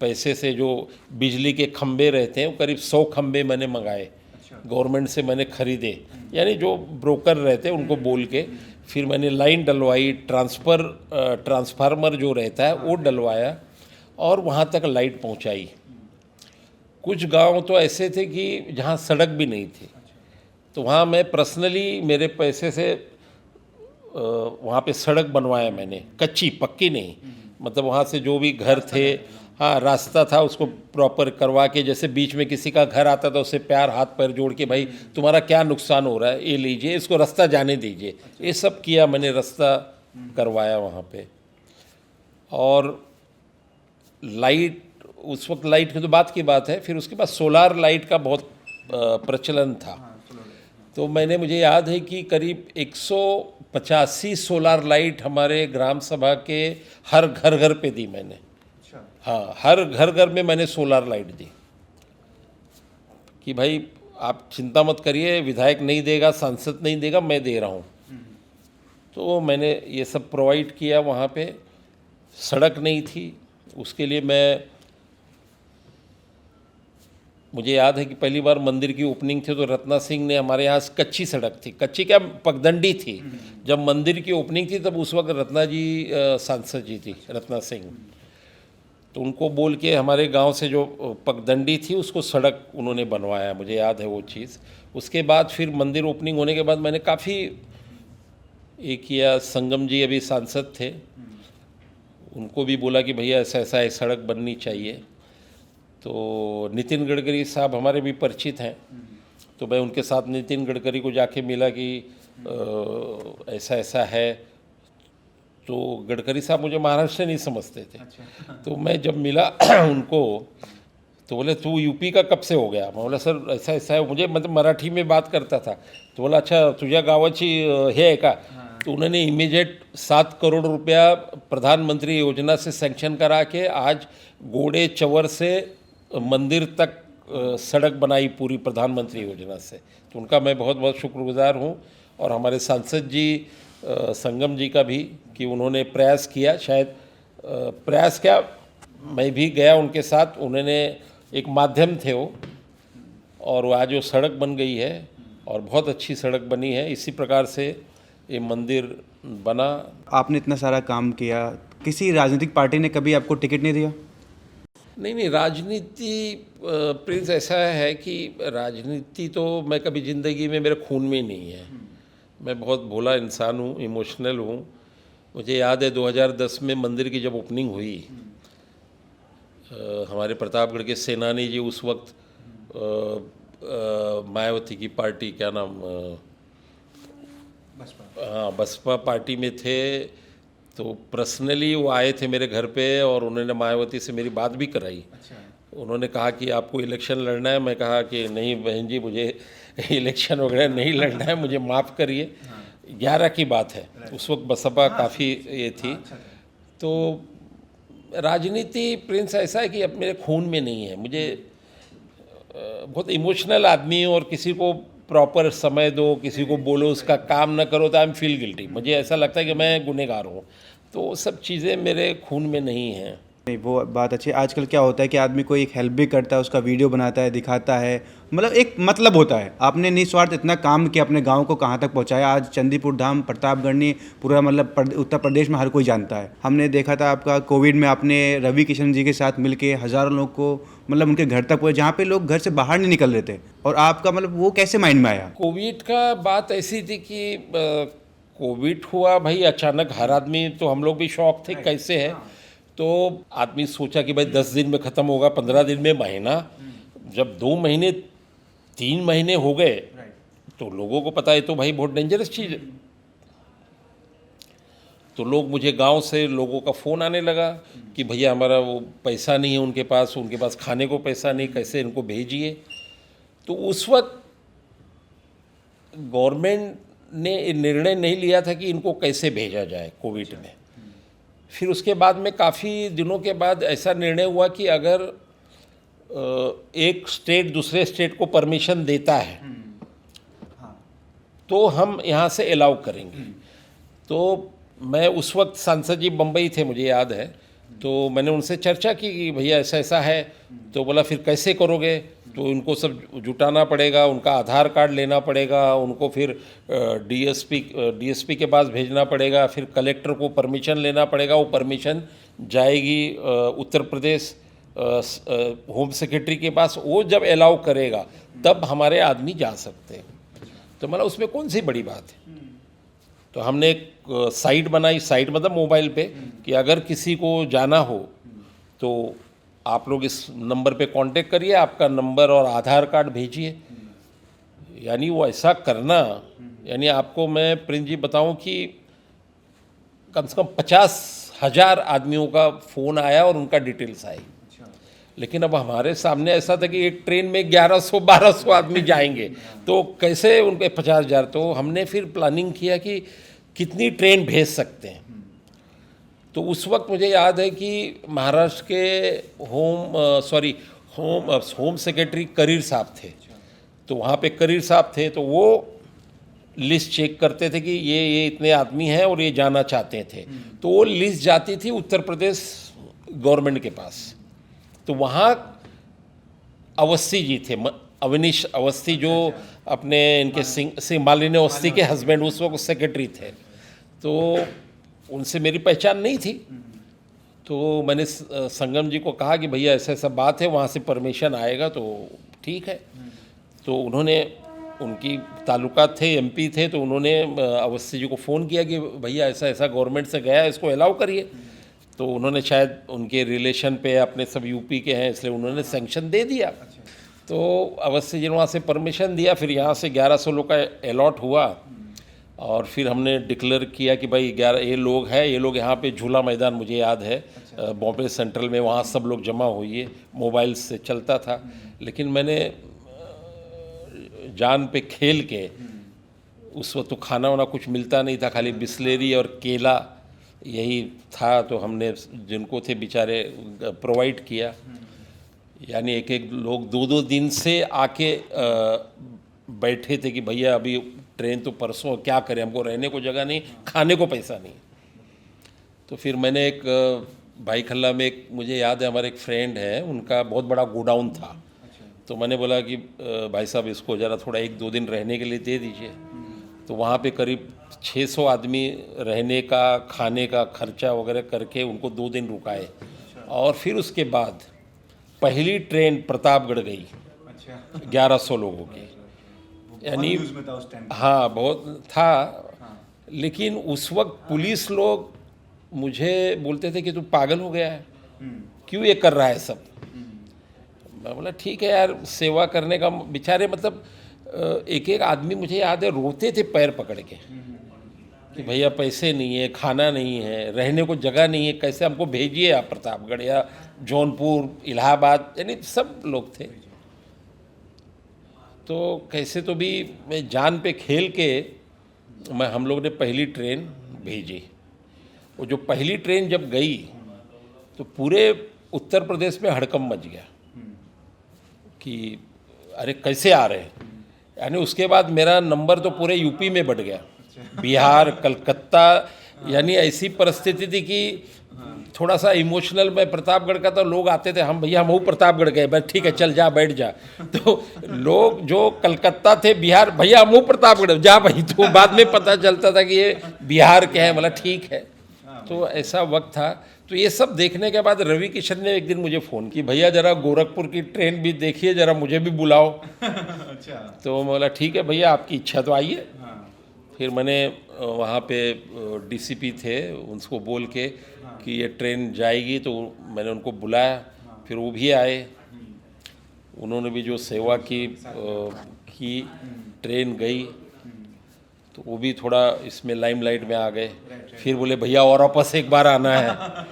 पैसे से जो बिजली के खंबे रहते हैं, वो करीब 100 खंबे मैंने मंगाए, गवर्नमेंट से मैंने खरीदे, यानी जो ब्रोकर रहते हैं उनको बोल के। फिर मैंने लाइन डलवाई, ट्रांसफार्मर जो रहता है वो डलवाया और वहाँ तक लाइट पहुँचाई। कुछ गांव तो ऐसे थे कि जहाँ सड़क भी नहीं थी, तो वहाँ मैं पर्सनली मेरे पैसे से वहाँ पे सड़क बनवाया मैंने, कच्ची पक्की नहीं, मतलब वहाँ से जो भी घर थे, हाँ रास्ता था, उसको प्रॉपर करवा के, जैसे बीच में किसी का घर आता था उससे प्यार हाथ पैर जोड़ के, भाई तुम्हारा क्या नुकसान हो रहा है, ये लीजिए, इसको रास्ता जाने दीजिए, ये सब किया मैंने, रास्ता करवाया वहाँ पे। और लाइट, उस वक्त लाइट की तो बात की बात है, फिर उसके बाद सोलार लाइट का बहुत प्रचलन था। तो मुझे याद है कि करीब 185 सोलार लाइट हमारे ग्राम सभा के हर घर पे दी मैंने। हाँ, हर घर में मैंने सोलार लाइट दी कि भाई आप चिंता मत करिए, विधायक नहीं देगा, सांसद नहीं देगा, मैं दे रहा हूँ। तो मैंने ये सब प्रोवाइड किया वहाँ पे। सड़क नहीं थी, उसके लिए मुझे याद है कि पहली बार मंदिर की ओपनिंग थी तो रत्ना सिंह ने, हमारे यहाँ कच्ची सड़क थी, कच्ची क्या पगडंडी थी, जब मंदिर की ओपनिंग थी तब उस वक्त रत्ना जी सांसद जी थी, रत्ना सिंह। तो उनको बोल के हमारे गांव से जो पगडंडी थी उसको सड़क उन्होंने बनवाया, मुझे याद है वो चीज़। उसके बाद फिर मंदिर ओपनिंग होने के बाद मैंने काफ़ी ये किया। संगम जी अभी सांसद थे, उनको भी बोला कि भैया ऐसा ऐसा है, सड़क बननी चाहिए। तो नितिन गडकरी साहब हमारे भी परिचित हैं, तो मैं उनके साथ नितिन गडकरी को जाके मिला कि ऐसा ऐसा है। तो गडकरी साहब मुझे महाराष्ट्र नहीं समझते थे। तो मैं जब मिला उनको तो बोले तू यूपी का कब से हो गया? मैं बोला सर ऐसा ऐसा है, मुझे मतलब मराठी में बात करता था। तो बोला अच्छा तुझ्या गावाची हे आहे का? तो उन्होंने इमीडिएट 7 करोड़ रुपया प्रधानमंत्री योजना से सैंक्शन करा के आज घोड़े चवर से मंदिर तक सड़क बनाई पूरी प्रधानमंत्री योजना से। तो उनका मैं बहुत बहुत शुक्रगुजार हूँ। और हमारे सांसद जी संगम जी का भी कि उन्होंने प्रयास किया, शायद प्रयास क्या, मैं भी गया उनके साथ, उन्होंने एक माध्यम थे वो, और वो आज वो सड़क बन गई है और बहुत अच्छी सड़क बनी है। इसी प्रकार से ये मंदिर बना। आपने इतना सारा काम किया, किसी राजनीतिक पार्टी ने कभी आपको टिकट नहीं दिया? नहीं नहीं, राजनीति प्रिंस ऐसा है कि राजनीति तो मैं कभी ज़िंदगी में, मेरे खून में नहीं है। मैं बहुत भोला इंसान हूँ, इमोशनल हूँ। मुझे याद है 2010 में मंदिर की जब ओपनिंग हुई, हमारे प्रतापगढ़ के सेनानी जी उस वक्त मायावती की पार्टी, क्या नाम, हाँ बसपा पार्टी में थे। तो पर्सनली वो आए थे मेरे घर पे और उन्होंने मायावती से मेरी बात भी कराई। उन्होंने कहा कि आपको इलेक्शन लड़ना है। मैं कहा कि नहीं बहन जी, मुझे इलेक्शन वगैरह नहीं लड़ना है, मुझे माफ़ करिए। 11 की बात है, उस वक्त बसपा काफ़ी ये थी। तो राजनीति प्रिंस ऐसा है कि अब मेरे खून में नहीं है। मुझे बहुत इमोशनल आदमी हूँ, और किसी को प्रॉपर समय दो, किसी को बोलो उसका काम न करो तो आई एम फील गिल्टी। मुझे ऐसा लगता है कि मैं गुनहगार हूँ। तो वो सब चीज़ें मेरे खून में नहीं हैं। नहीं, वो बात अच्छी है। आजकल क्या होता है कि आदमी कोई एक हेल्प भी करता है, उसका वीडियो बनाता है, दिखाता है, मतलब एक मतलब होता है। आपने निस्वार्थ इतना काम किया, अपने गांव को कहाँ तक पहुँचाया। आज चंदीपुर धाम, प्रतापगढ़नी, पूरा मतलब उत्तर प्रदेश में हर कोई जानता है। हमने देखा था आपका कोविड में आपने रवि किशन जी के साथ मिलके हज़ारों लोग को मतलब उनके घर तक पहुँचे, जहाँ पे लोग घर से बाहर नहीं निकल रहे थे। और आपका मतलब वो कैसे माइंड में आया? कोविड का बात ऐसी थी कि कोविड हुआ भाई अचानक, हर आदमी, तो हम लोग भी शौक थे कैसे है। तो आदमी सोचा कि भाई 10 दिन में ख़त्म होगा, 15 दिन में, महीना। जब 2 महीने 3 महीने हो गए तो लोगों को पता है तो भाई बहुत डेंजरस चीज़ है। तो लोग, मुझे गांव से लोगों का फ़ोन आने लगा कि भैया हमारा वो पैसा नहीं है उनके पास खाने को पैसा नहीं, कैसे इनको भेजिए। तो उस वक्त गवर्नमेंट ने निर्णय नहीं लिया था कि इनको कैसे भेजा जाए कोविड में। फिर उसके बाद में काफ़ी दिनों के बाद ऐसा निर्णय हुआ कि अगर एक स्टेट दूसरे स्टेट को परमिशन देता है तो हम यहाँ से अलाउ करेंगे। तो मैं उस वक्त सांसद जी बम्बई थे, मुझे याद है। तो मैंने उनसे चर्चा की कि भैया ऐसा ऐसा है। तो बोला फिर कैसे करोगे? तो उनको सब जुटाना पड़ेगा, उनका आधार कार्ड लेना पड़ेगा, उनको फिर डीएसपी के पास भेजना पड़ेगा, फिर कलेक्टर को परमिशन लेना पड़ेगा। वो परमिशन जाएगी उत्तर प्रदेश होम सेक्रेटरी के पास। वो जब अलाउ करेगा तब हमारे आदमी जा सकते हैं। तो मतलब उसमें कौन सी बड़ी बात है। तो हमने एक साइट बनाई, साइट मतलब मोबाइल पे, कि अगर किसी को जाना हो तो आप लोग इस नंबर पे कांटेक्ट करिए, आपका नंबर और आधार कार्ड भेजिए। यानी वो ऐसा करना, यानी आपको मैं प्रिंस जी बताऊं कि कम से कम 50,000 आदमियों का फ़ोन आया और उनका डिटेल्स आई। लेकिन अब हमारे सामने ऐसा था कि एक ट्रेन में 1100-1200 आदमी जाएंगे, तो कैसे उनके 50,000। तो हमने फिर प्लानिंग किया कि कितनी ट्रेन भेज सकते हैं। तो उस वक्त मुझे याद है कि महाराष्ट्र के होम सेक्रेटरी करीर साहब थे। तो वहाँ पे करीर साहब थे, तो वो लिस्ट चेक करते थे कि ये इतने आदमी हैं और ये जाना चाहते थे। तो वो लिस्ट जाती थी उत्तर प्रदेश गवर्नमेंट के पास। तो वहाँ अवस्थी जी थे, अवनीश अवस्थी, जो अपने इनके सिंह मालिनी अवस्थी के हस्बैंड उस वक्त सेक्रेटरी थे। तो उनसे मेरी पहचान नहीं थी। तो मैंने संगम जी को कहा कि भैया ऐसा ऐसा बात है, वहाँ से परमिशन आएगा तो ठीक है। तो उन्होंने, उनकी ताल्लुकात थे, एमपी थे, तो उन्होंने अवस्थी जी को फ़ोन किया कि भैया ऐसा ऐसा गवर्नमेंट से गया है, इसको अलाउ करिए। तो उन्होंने शायद उनके रिलेशन पे, अपने सब यूपी के हैं इसलिए उन्होंने सैंक्शन दे दिया। तो अवस्थी जी ने वहाँ से परमिशन दिया। फिर यहाँ से 1100 लोग का अलॉट हुआ और फिर हमने डिक्लेयर किया कि भाई 11 ये लोग हैं, ये लोग यहाँ पे झूला मैदान, मुझे याद है, बॉम्बे सेंट्रल में, वहाँ सब लोग जमा हुए। मोबाइल से चलता था, लेकिन मैंने जान पे खेल के, उस वक्त तो खाना वाना कुछ मिलता नहीं था, खाली बिस्लेरी और केला यही था। तो हमने जिनको थे बेचारे प्रोवाइड किया। यानी एक एक लोग 2-2 दिन से आके बैठे थे कि भैया अभी ट्रेन तो परसों, क्या करें, हमको रहने को जगह नहीं, खाने को पैसा नहीं। तो फिर मैंने एक भाई खल्ला में, एक मुझे याद है हमारे एक फ्रेंड है, उनका बहुत बड़ा गोडाउन था। तो मैंने बोला कि भाई साहब इसको ज़रा थोड़ा 1-2 दिन रहने के लिए दे दीजिए। तो वहाँ पे करीब 600 आदमी रहने का, खाने का खर्चा वगैरह करके उनको 2 दिन रुकाए। और फिर उसके बाद पहली ट्रेन प्रतापगढ़ गई अच्छा, 1100 लोगों की, यानी न्यूज़ में था उस टाइम। हाँ बहुत था। लेकिन उस वक्त पुलिस लोग मुझे बोलते थे कि तू पागल हो गया है, क्यों ये कर रहा है सब। मैं बोला ठीक है यार, सेवा करने का बेचारे मतलब एक एक आदमी मुझे याद है रोते थे पैर पकड़ के कि भैया पैसे नहीं है, खाना नहीं है, रहने को जगह नहीं है, कैसे हमको भेजिए आप प्रतापगढ़ या जौनपुर, इलाहाबाद, यानी सब लोग थे। तो कैसे तो भी मैं जान पे खेल के हम लोग ने पहली ट्रेन भेजी। वो जो पहली ट्रेन जब गई तो पूरे उत्तर प्रदेश में हड़कंप मच गया कि अरे कैसे आ रहे हैं। यानी उसके बाद मेरा नंबर तो पूरे यूपी में बढ़ गया, बिहार, कलकत्ता, यानी ऐसी परिस्थिति थी कि थोड़ा सा इमोशनल। मैं प्रतापगढ़ का, तो लोग आते थे, हम भैया हम प्रतापगढ़ गए, बस ठीक है चल जा बैठ जा। तो लोग जो कलकत्ता थे, बिहार, भैया हम प्रतापगढ़ जा भाई। तो बाद में पता चलता था कि ये बिहार के हैं, बोला ठीक है। तो ऐसा वक्त था। तो ये सब देखने के बाद रवि किशन ने एक दिन मुझे फ़ोन की, भैया ज़रा गोरखपुर की ट्रेन भी देखिए, ज़रा मुझे भी बुलाओ। अच्छा, तो मैं बोला ठीक है भैया, आपकी इच्छा तो आइए। फिर मैंने वहाँ पे डीसीपी थे, उनको बोल के कि ये ट्रेन जाएगी, तो मैंने उनको बुलाया। फिर वो भी आए, उन्होंने भी जो सेवा की ट्रेन गई, तो वो भी थोड़ा इसमें लाइमलाइट में आ गए। फिर बोले भैया और वापस एक बार आना है।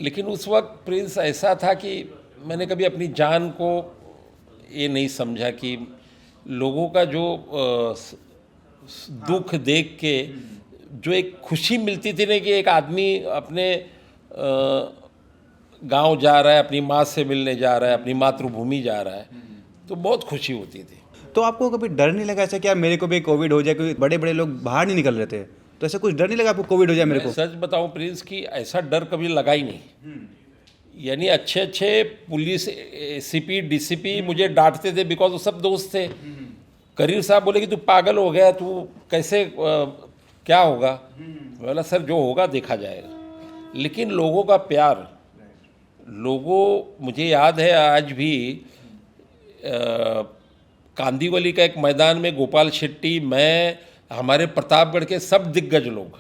लेकिन उस वक्त प्रिंस ऐसा था कि मैंने कभी अपनी जान को ये नहीं समझा कि लोगों का जो दुख देख के जो एक खुशी मिलती थी ना, कि एक आदमी अपने गांव जा रहा है, अपनी माँ से मिलने जा रहा है, अपनी मातृभूमि जा रहा है, तो बहुत खुशी होती थी। तो आपको कभी डर नहीं लगा ऐसा कि यार मेरे को भी कोविड हो जाए, क्योंकि बड़े बड़े लोग बाहर नहीं निकल रहे थे, तो ऐसा कुछ डर नहीं लगा आपको कोविड हो जाए मेरे को? मैं सच बताऊं प्रिंस कि ऐसा डर कभी लगा ही नहीं। यानी अच्छे अच्छे पुलिस एसीपी डीसीपी मुझे डांटते थे, बिकॉज वो सब दोस्त थे। करीर साहब बोले कि तू पागल हो गया, तू कैसे क्या होगा। मैं बोला सर जो होगा देखा जाएगा। लेकिन लोगों का प्यार, मुझे याद है आज भी कांदीवली का एक मैदान में गोपाल शेट्टी, मैं, हमारे प्रतापगढ़ के सब दिग्गज लोग,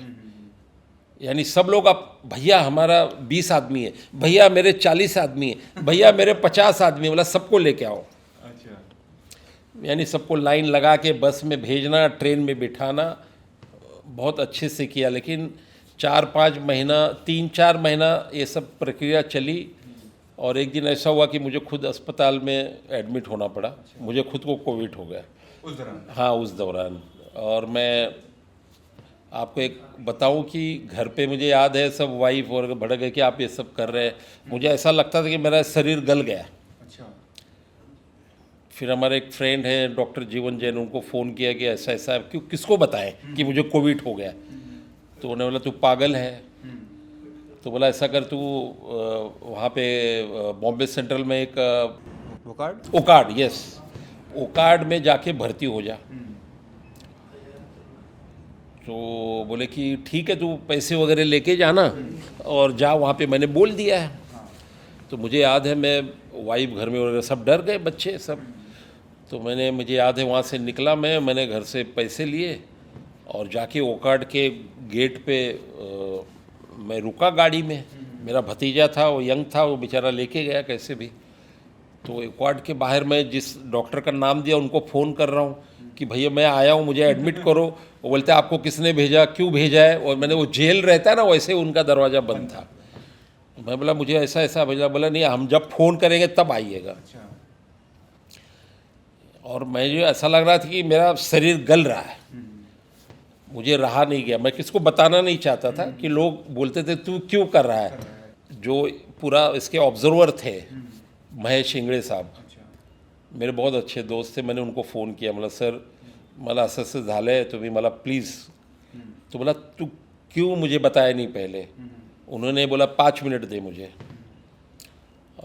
यानी सब लोग, अब भैया हमारा 20 आदमी है, भैया मेरे 40 आदमी है, भैया मेरे 50 आदमी है, बोला सबको लेके आओ। अच्छा, यानी सबको लाइन लगा के बस में भेजना, ट्रेन में बिठाना, बहुत अच्छे से किया। लेकिन 4-5 महीना, 3-4 महीना ये सब प्रक्रिया चली। और एक दिन ऐसा हुआ कि मुझे खुद अस्पताल में एडमिट होना पड़ा। मुझे खुद को कोविड हो गया उस दौरान? हाँ उस दौरान। और मैं आपको एक बताऊं कि घर पे मुझे याद है सब वाइफ और भड़क गए कि आप ये सब कर रहे हैं। मुझे ऐसा लगता था कि मेरा शरीर गल गया। अच्छा, फिर हमारे एक फ्रेंड हैं डॉक्टर जीवन जैन, उनको फ़ोन किया कि ऐसा ऐसा है, क्यों किसको बताएं कि मुझे कोविड हो गया। तो उन्होंने बोला तू पागल है। तो बोला ऐसा कर, तू वहाँ पे बॉम्बे सेंट्रल में एक ओकार्ड, यस, ओकार्ड में जाके भर्ती हो जा। तो बोले कि ठीक है, तू पैसे वगैरह लेके जाना और जा वहाँ पे। मैंने बोल दिया है। तो मुझे याद है, मैं वाइफ घर में वगैरह सब डर गए, बच्चे सब। तो मुझे याद है वहाँ से निकला मैंने घर से पैसे लिए और जाके ओकार्ड के गेट पे मैं रुका गाड़ी में। मेरा भतीजा था, वो यंग था, वो बेचारा लेके गया कैसे भी। तो ओकार्ड के बाहर मैं जिस डॉक्टर का नाम दिया उनको फ़ोन कर रहा हूँ कि भैया मैं आया हूँ, मुझे एडमिट करो। वो बोलते हैं आपको किसने भेजा, क्यों भेजा है। और मैंने, वो जेल रहता है ना, वैसे उनका दरवाज़ा बंद था। मैं बोला मुझे ऐसा ऐसा भेजा। बोला नहीं, हम जब फ़ोन करेंगे तब आइएगा। और मुझे ऐसा लग रहा था कि मेरा शरीर गल रहा है, मुझे रहा नहीं गया। मैं किसको बताना नहीं चाहता था कि लोग बोलते थे तू क्यों कर रहा है। जो पूरा इसके ऑब्जर्वर थे महेश इंगड़े साहब, मेरे बहुत अच्छे दोस्त थे। मैंने उनको फ़ोन किया, मतलब सर मला असं झालं तुम्ही मला प्लीज़। तो बोला तू क्यों मुझे बताया नहीं पहले। उन्होंने बोला 5 मिनट दे मुझे।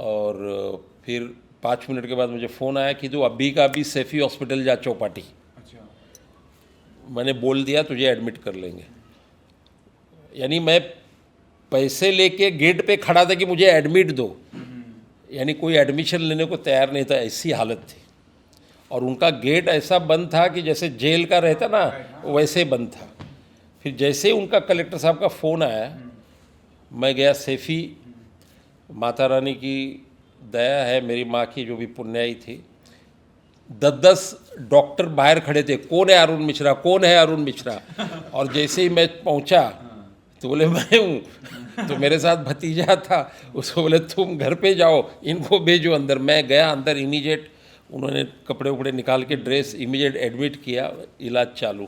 और फिर 5 मिनट के बाद मुझे फ़ोन आया कि तू अभी का अभी सैफी हॉस्पिटल जा चौपाटी। मैंने बोल दिया तुझे एडमिट कर लेंगे। यानी मैं पैसे लेके गेट पे खड़ा था कि मुझे एडमिट दो, यानी कोई एडमिशन लेने को तैयार नहीं था, ऐसी हालत थी। और उनका गेट ऐसा बंद था कि जैसे जेल का रहता ना वैसे बंद था। फिर जैसे ही उनका कलेक्टर साहब का फ़ोन आया, मैं गया सेफ़ी। माता रानी की दया है, मेरी माँ की जो भी पुण्याई थी, 10-10 डॉक्टर बाहर खड़े थे, कौन है अरुण मिश्रा, कौन है अरुण मिश्रा। और जैसे ही मैं पहुंचा तो बोले मैं हूँ। तो मेरे साथ भतीजा था, उसको बोले तुम घर पे जाओ, इनको भेजो अंदर। मैं गया अंदर, इमीडिएट उन्होंने कपड़े उपड़े निकाल के ड्रेस, इमीडिएट एडमिट किया, इलाज चालू।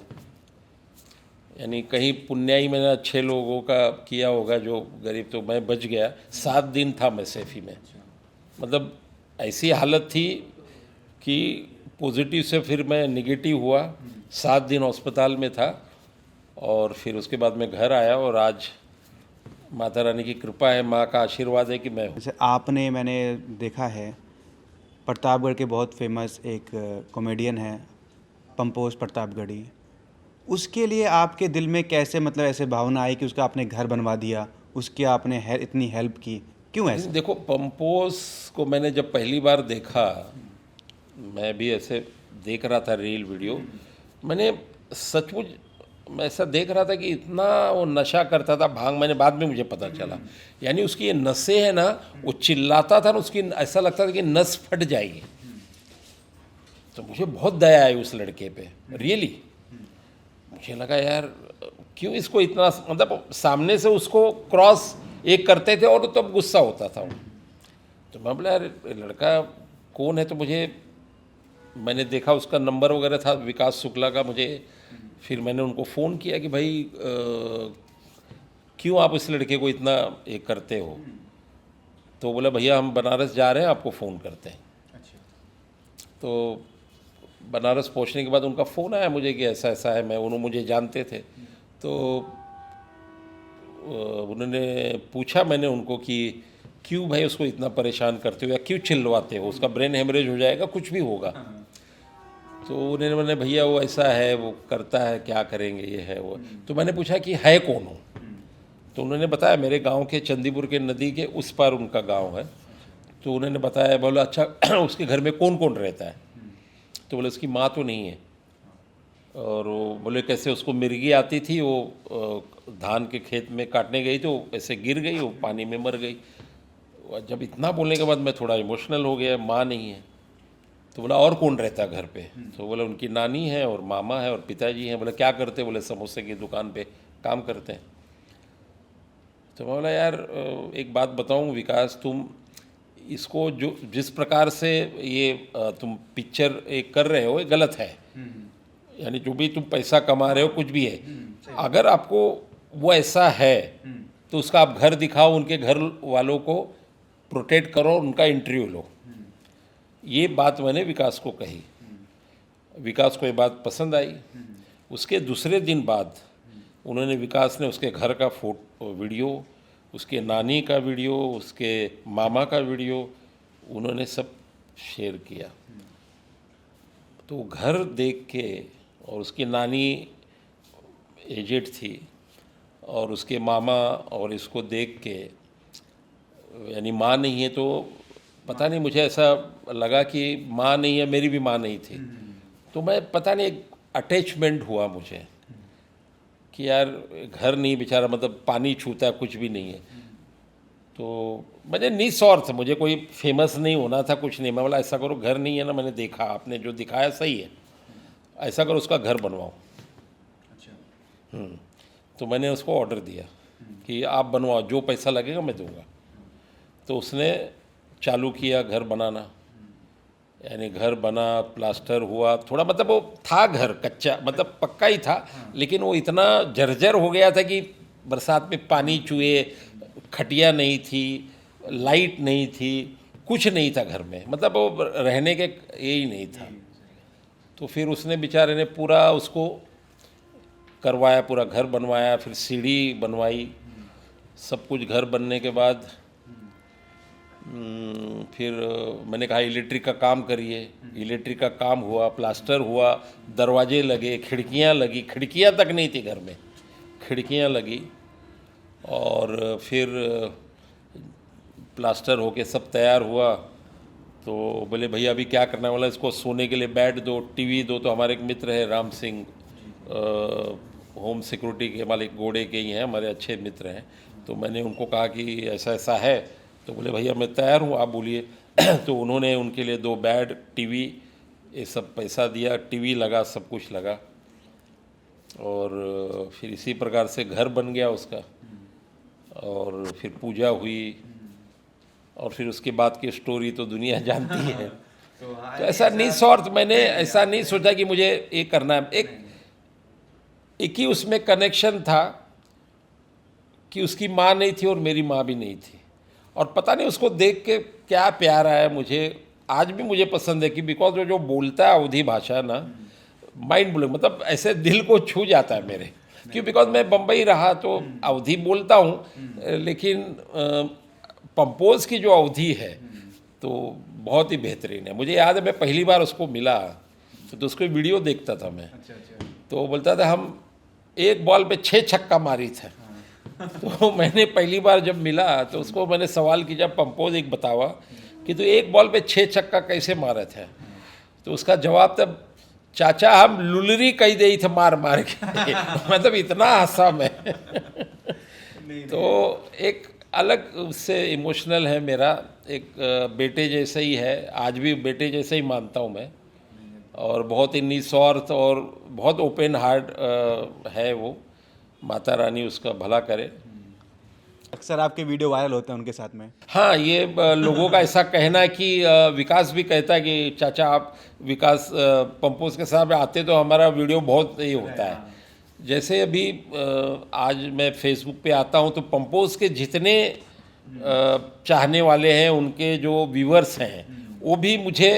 यानी कहीं पुण्याई मैंने 6 लोगों का किया होगा जो गरीब, तो मैं बच गया। 7 दिन था मैं सेफी में। मतलब ऐसी हालत थी कि पॉजिटिव से फिर मैं निगेटिव हुआ, 7 दिन अस्पताल में था। और फिर उसके बाद मैं घर आया और आज माता रानी की कृपा है, माँ का आशीर्वाद है कि मैं हूँ। जैसे मैंने देखा है, प्रतापगढ़ के बहुत फेमस एक कॉमेडियन है पंपोज प्रतापगढ़ी, उसके लिए आपके दिल में कैसे मतलब ऐसे भावना आई कि उसका आपने घर बनवा दिया, उसकी आपने इतनी हेल्प की, क्यों ऐसे? देखो, पंपोज को मैंने जब पहली बार देखा, मैं भी ऐसे देख रहा था रील वीडियो, मैंने सचमुच मैं ऐसा देख रहा था कि इतना वो नशा करता था, भांग। मैंने बाद में मुझे पता चला, यानी उसकी ये नसें हैं ना, वो चिल्लाता था ना, उसकी ऐसा लगता था कि नस फट जाएगी। तो मुझे बहुत दया आई उस लड़के पे, रियली। मुझे लगा यार क्यों इसको इतना, मतलब सामने से उसको क्रॉस एक करते थे और तब गुस्सा होता था वो। तो मैं बोला यार लड़का कौन है, तो मैंने देखा उसका नंबर वगैरह था विकास शुक्ला का मुझे। फिर मैंने उनको फ़ोन किया कि भाई क्यों आप इस लड़के को इतना ये करते हो। तो बोला भैया हम बनारस जा रहे हैं, आपको फ़ोन करते हैं। तो बनारस पहुंचने के बाद उनका फ़ोन आया मुझे कि ऐसा ऐसा है। उन्होंने मुझे जानते थे, तो उन्होंने पूछा मैंने उनको कि क्यों भाई उसको इतना परेशान करते हो या क्यों चिल्लवाते हो, उसका ब्रेन हेमरेज हो जाएगा, कुछ भी होगा। तो उन्होंने मैंने भैया वो ऐसा है, वो करता है, क्या करेंगे, ये है वो। तो मैंने पूछा कि है कौन हो। तो उन्होंने बताया मेरे गांव के चंदीपुर के नदी के उस पार उनका गांव है। तो उन्होंने बताया, बोला अच्छा उसके घर में कौन कौन रहता है। तो बोले उसकी माँ तो नहीं है। और वो बोले कैसे, उसको मिर्गी आती थी, वो धान के खेत में काटने गई तो ऐसे गिर गई, वो पानी में मर गई। जब इतना बोलने के बाद मैं थोड़ा इमोशनल हो गया, माँ नहीं है। तो बोला और कौन रहता है घर पे। तो बोला उनकी नानी है और मामा है और पिताजी हैं। बोला क्या करते, बोले समोसे की दुकान पे काम करते हैं। तो मैं बोला यार एक बात बताऊं विकास, तुम इसको जो जिस प्रकार से ये तुम पिक्चर एक कर रहे हो ये गलत है। यानी जो भी तुम पैसा कमा रहे हो कुछ भी है, अगर आपको वो ऐसा है तो उसका आप घर दिखाओ, उनके घर वालों को प्रोटेक्ट करो, उनका इंटरव्यू लो। ये बात मैंने विकास को कही। विकास को ये बात पसंद आई। उसके दूसरे दिन बाद उन्होंने, विकास ने उसके घर का वीडियो, उसके नानी का वीडियो, उसके मामा का वीडियो उन्होंने सब शेयर किया। तो घर देख के, और उसकी नानी एजेड थी और उसके मामा, और इसको देख के, यानी माँ नहीं है, तो पता नहीं मुझे ऐसा लगा कि माँ नहीं है, मेरी भी माँ नहीं थी। तो मैं पता नहीं एक अटैचमेंट हुआ मुझे कि यार घर नहीं बेचारा, मतलब पानी छूता है, कुछ भी नहीं है। तो मुझे निस्वार्थ, मुझे कोई फेमस नहीं होना था, कुछ नहीं। मैं बोला ऐसा करो, घर नहीं है ना, मैंने देखा आपने जो दिखाया सही है, ऐसा करो उसका घर बनवाओ। तो मैंने उसको ऑर्डर दिया कि आप बनवाओ, जो पैसा लगेगा मैं दूंगा। तो उसने चालू किया घर बनाना। यानी घर बना, प्लास्टर हुआ थोड़ा, मतलब वो था घर कच्चा, मतलब पक्का ही था, लेकिन वो इतना जर्जर हो गया था कि बरसात में पानी चूहे, खटिया नहीं थी, लाइट नहीं थी, कुछ नहीं था घर में, मतलब वो रहने के यही नहीं था। तो फिर उसने बेचारे ने पूरा उसको करवाया, पूरा घर बनवाया, फिर सीढ़ी बनवाई। सब कुछ घर बनने के बाद फिर मैंने कहा इलेक्ट्रिक का काम करिए। इलेक्ट्रिक का काम हुआ, प्लास्टर हुआ, दरवाजे लगे, खिड़कियां लगी, खिड़कियां तक नहीं थी घर में, खिड़कियां लगी। और फिर प्लास्टर होके सब तैयार हुआ तो बोले भैया अभी क्या करना वाला, इसको सोने के लिए बेड दो, टीवी दो। तो हमारे एक मित्र है राम सिंह, होम सिक्योरिटी के मालिक गोड़े के ही हैं, हमारे अच्छे मित्र हैं। तो मैंने उनको कहा कि ऐसा ऐसा है, तो बोले भैया मैं तैयार हूँ, आप बोलिए। तो उन्होंने उनके लिए 2 बेड, टीवी, ये सब पैसा दिया, टीवी लगा, सब कुछ लगा। और फिर इसी प्रकार से घर बन गया उसका, और फिर पूजा हुई, और फिर उसके बाद की स्टोरी तो दुनिया जानती है। तो ऐसा निस्वार्थ, मैंने ऐसा नहीं सोचा कि मुझे ये करना है। एक ही उसमें कनेक्शन था कि उसकी माँ नहीं थी और मेरी माँ भी नहीं थी, और पता नहीं उसको देख के क्या प्यार आया मुझे। आज भी मुझे पसंद है कि बिकॉज वो जो बोलता है अवधी भाषा ना, माइंड ब्लोइंग, मतलब ऐसे दिल को छू जाता है मेरे। क्यों? बिकॉज मैं बम्बई रहा तो अवधी बोलता हूँ, लेकिन पंपोज की जो अवधी है तो बहुत ही बेहतरीन है। मुझे याद है मैं पहली बार उसको मिला तो उसको वीडियो देखता था मैं। तो वो बोलता था हम एक बॉल पे 6 छक्का मारी थे। तो मैंने पहली बार जब मिला तो उसको मैंने सवाल किया, पंपोज एक बतावा कि तू एक बॉल पे 6 छक्का कैसे मारे थे? तो उसका जवाब तब, चाचा हम लुलरी कही दे थे मार मार के। मतलब इतना हंसा मैं। तो एक अलग उससे इमोशनल है मेरा, एक बेटे जैसे ही है, आज भी बेटे जैसे ही मानता हूँ मैं, और बहुत ही निस्वार्थ और बहुत ओपन हार्ट है वो। माता रानी उसका भला करे। अक्सर आपके वीडियो वायरल होते हैं उनके साथ में। हाँ, ये लोगों का ऐसा कहना है कि विकास भी कहता है कि चाचा आप विकास पंपोज के साथ आते तो हमारा वीडियो बहुत ये होता है। जैसे अभी आज मैं फेसबुक पे आता हूँ तो पंपोज के जितने चाहने वाले हैं, उनके जो व्यूअर्स हैं, वो भी मुझे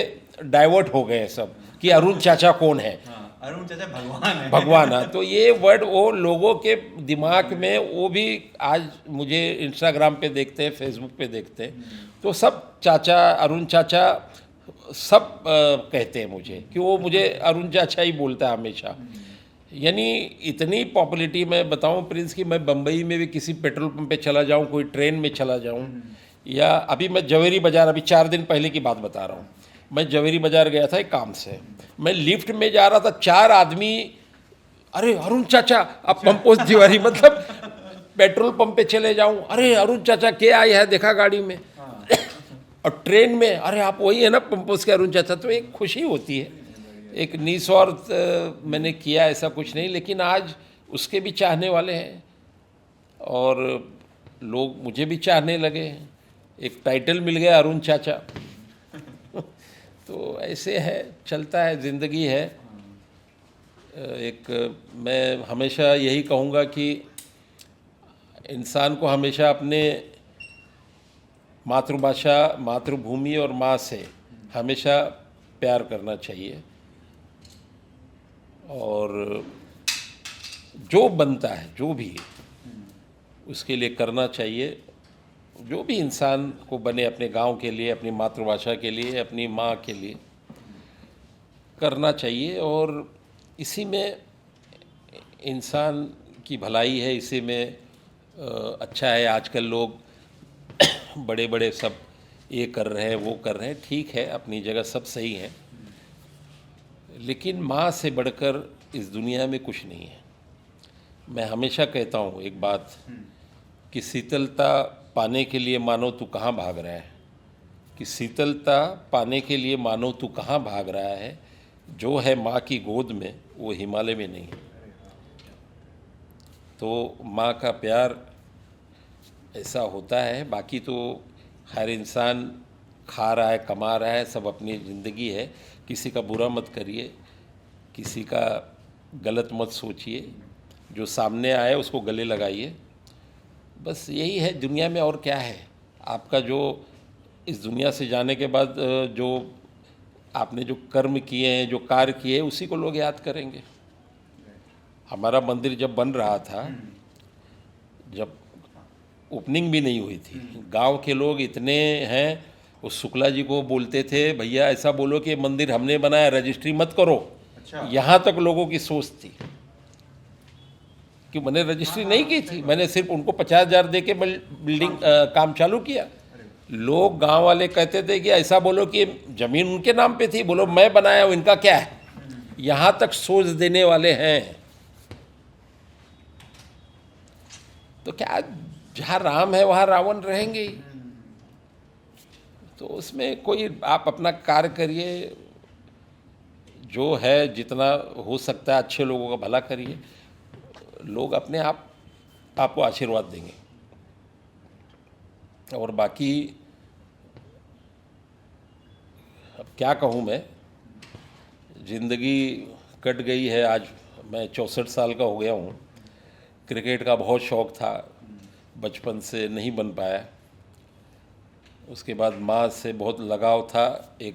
डाइवर्ट हो गए हैं सब कि अरुण चाचा कौन है। अरुण चाचा भगवान है। भगवान है। तो ये वर्ड वो लोगों के दिमाग में, वो भी आज मुझे इंस्टाग्राम पे देखते हैं, फेसबुक पे देखते हैं, तो सब चाचा, अरुण चाचा सब कहते हैं मुझे, कि वो मुझे अरुण चाचा ही बोलता है हमेशा। यानी इतनी पॉपुलैरिटी, मैं बताऊं प्रिंस कि मैं बम्बई में भी किसी पेट्रोल पंप पे चला जाऊं, कोई ट्रेन में चला जाऊं, या अभी मैं जवेरी बाज़ार, अभी 4 दिन पहले की बात बता रहा हूँ, मैं जवेरी बाज़ार गया था एक काम से, मैं लिफ्ट में जा रहा था, 4 आदमी, अरे अरुण चाचा आप पंपोज तिवारी, मतलब पेट्रोल पंप पे चले जाऊं, अरे अरुण चाचा क्या आए है देखा गाड़ी में। और ट्रेन में, अरे आप वही है ना पंपोज के अरुण चाचा। तो एक खुशी होती है, एक निस्वार्थ मैंने किया, ऐसा कुछ नहीं। लेकिन आज उसके भी चाहने वाले हैं और लोग मुझे भी चाहने लगे हैं, एक टाइटल मिल गया अरुण चाचा। तो ऐसे है, चलता है, ज़िंदगी है। एक मैं हमेशा यही कहूँगा कि इंसान को हमेशा अपने मातृभाषा, मातृभूमि और माँ से हमेशा प्यार करना चाहिए, और जो बनता है, जो भी उसके लिए करना चाहिए। जो भी इंसान को बने, अपने गांव के लिए, अपनी मातृभाषा के लिए, अपनी माँ के लिए करना चाहिए। और इसी में इंसान की भलाई है, इसी में अच्छा है। आजकल लोग बड़े बड़े सब ये कर रहे हैं, वो कर रहे हैं, ठीक है, अपनी जगह सब सही है, लेकिन माँ से बढ़कर इस दुनिया में कुछ नहीं है। मैं हमेशा कहता हूँ एक बात कि शीतलता पाने के लिए मानो तू कहाँ भाग रहा है, कि शीतलता पाने के लिए मानो तू कहाँ भाग रहा है, जो है माँ की गोद में वो हिमालय में नहीं है। तो माँ का प्यार ऐसा होता है। बाकी तो हर इंसान खा रहा है, कमा रहा है, सब अपनी ज़िंदगी है, किसी का बुरा मत करिए, किसी का गलत मत सोचिए, जो सामने आए उसको गले लगाइए, बस यही है दुनिया में। और क्या है, आपका जो इस दुनिया से जाने के बाद जो आपने जो कर्म किए हैं, जो कार्य किए हैं, उसी को लोग याद करेंगे। हमारा मंदिर जब बन रहा था, जब ओपनिंग भी नहीं हुई थी, गांव के लोग इतने हैं, उस शुक्ला जी को बोलते थे भैया ऐसा बोलो कि मंदिर हमने बनाया, रजिस्ट्री मत करो। अच्छा। यहाँ तक लोगों की सोच थी कि मैंने रजिस्ट्री नहीं की थी, मैंने सिर्फ उनको 50,000 दे के बिल्डिंग काम चालू किया। लोग गांव वाले कहते थे कि ऐसा बोलो कि ज़मीन उनके नाम पे थी, बोलो मैं बनाया हूँ, इनका क्या है। यहाँ तक सोच देने वाले हैं। तो क्या, जहाँ राम है वहाँ रावण रहेंगे ही। तो उसमें कोई, आप अपना कार्य करिए, जो है जितना हो सकता है अच्छे लोगों का भला करिए, लोग अपने आप आपको आशीर्वाद देंगे। और बाकी अब क्या कहूँ मैं, ज़िंदगी कट गई है। आज मैं 64 साल का हो गया हूँ। क्रिकेट का बहुत शौक़ था, बचपन से नहीं बन पाया। उसके बाद माँ से बहुत लगाव था। एक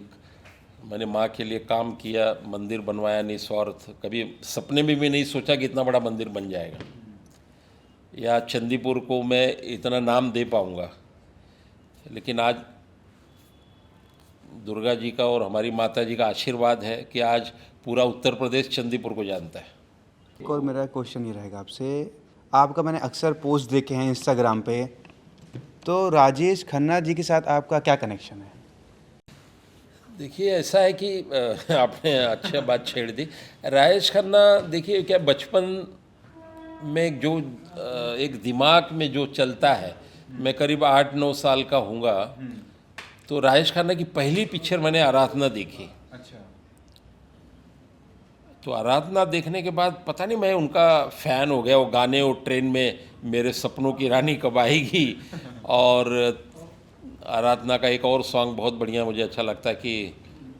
मैंने माँ के लिए काम किया, मंदिर बनवाया निस्वार्थ। कभी सपने में भी नहीं सोचा कि इतना बड़ा मंदिर बन जाएगा, या चंदीपुर को मैं इतना नाम दे पाऊँगा। लेकिन आज दुर्गा जी का और हमारी माता जी का आशीर्वाद है कि आज पूरा उत्तर प्रदेश चंदीपुर को जानता है। एक और मेरा क्वेश्चन ये रहेगा आपसे, आपका मैंने अक्सर पोस्ट देखे हैं इंस्टाग्राम पे, तो राजेश खन्ना जी के साथ आपका क्या कनेक्शन है? देखिए, ऐसा है कि आपने अच्छा बात छेड़ दी। राजेश खन्ना, देखिए क्या, बचपन में जो एक दिमाग में जो चलता है, मैं करीब 8-9 साल का हूँगा, तो राजेश खन्ना की पहली पिक्चर मैंने आराधना देखी। अच्छा। तो आराधना देखने के बाद पता नहीं मैं उनका फ़ैन हो गया। वो गाने, वो ट्रेन में मेरे सपनों की रानी कब आएगी, और आराधना का एक और सॉन्ग बहुत बढ़िया मुझे अच्छा लगता है कि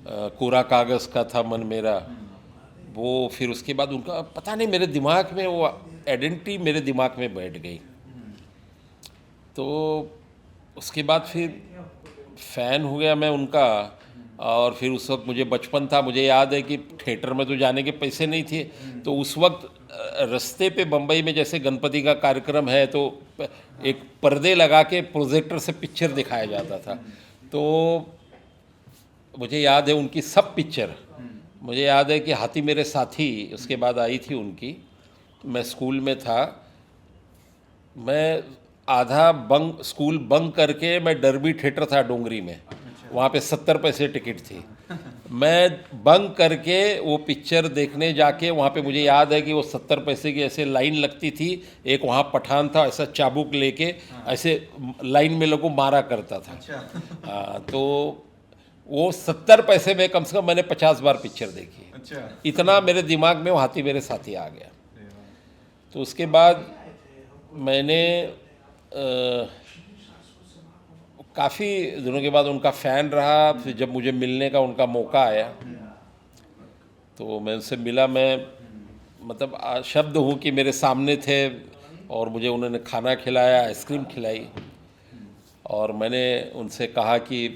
कोरा कागज़ का था मन मेरा। वो फिर उसके बाद उनका पता नहीं मेरे दिमाग में वो आइडेंटिटी मेरे दिमाग में बैठ गई। तो उसके बाद फिर फ़ैन हो गया मैं उनका। और फिर उस वक्त मुझे बचपन था, मुझे याद है कि थिएटर में तो जाने के पैसे नहीं थे। तो उस वक्त रास्ते पे बम्बई में जैसे गणपति का कार्यक्रम है, तो एक पर्दे लगा के प्रोजेक्टर से पिक्चर दिखाया जाता था। तो मुझे याद है उनकी सब पिक्चर, मुझे याद है कि हाथी मेरे साथी उसके बाद आई थी उनकी। मैं स्कूल में था, मैं आधा स्कूल बंक करके मैं डरबी थिएटर था डोंगरी में, वहाँ पे 70 पैसे टिकट थी। मैं बंक करके वो पिक्चर देखने जाके, वहाँ पे मुझे याद है कि वो 70 पैसे की ऐसे लाइन लगती थी। एक वहाँ पठान था, ऐसा चाबुक लेके ऐसे लाइन में लोगों को मारा करता था। हाँ, तो वो 70 पैसे में कम से कम मैंने 50 बार पिक्चर देखी। अच्छा। इतना मेरे दिमाग में वो हाथी मेरे साथी आ गया। तो उसके बाद मैंने काफ़ी दिनों के बाद उनका फ़ैन रहा। फिर जब मुझे मिलने का उनका मौका आया, तो मैं उनसे मिला। मैं मतलब शब्द हूँ कि मेरे सामने थे, और मुझे उन्होंने खाना खिलाया, आइसक्रीम खिलाई। और मैंने उनसे कहा कि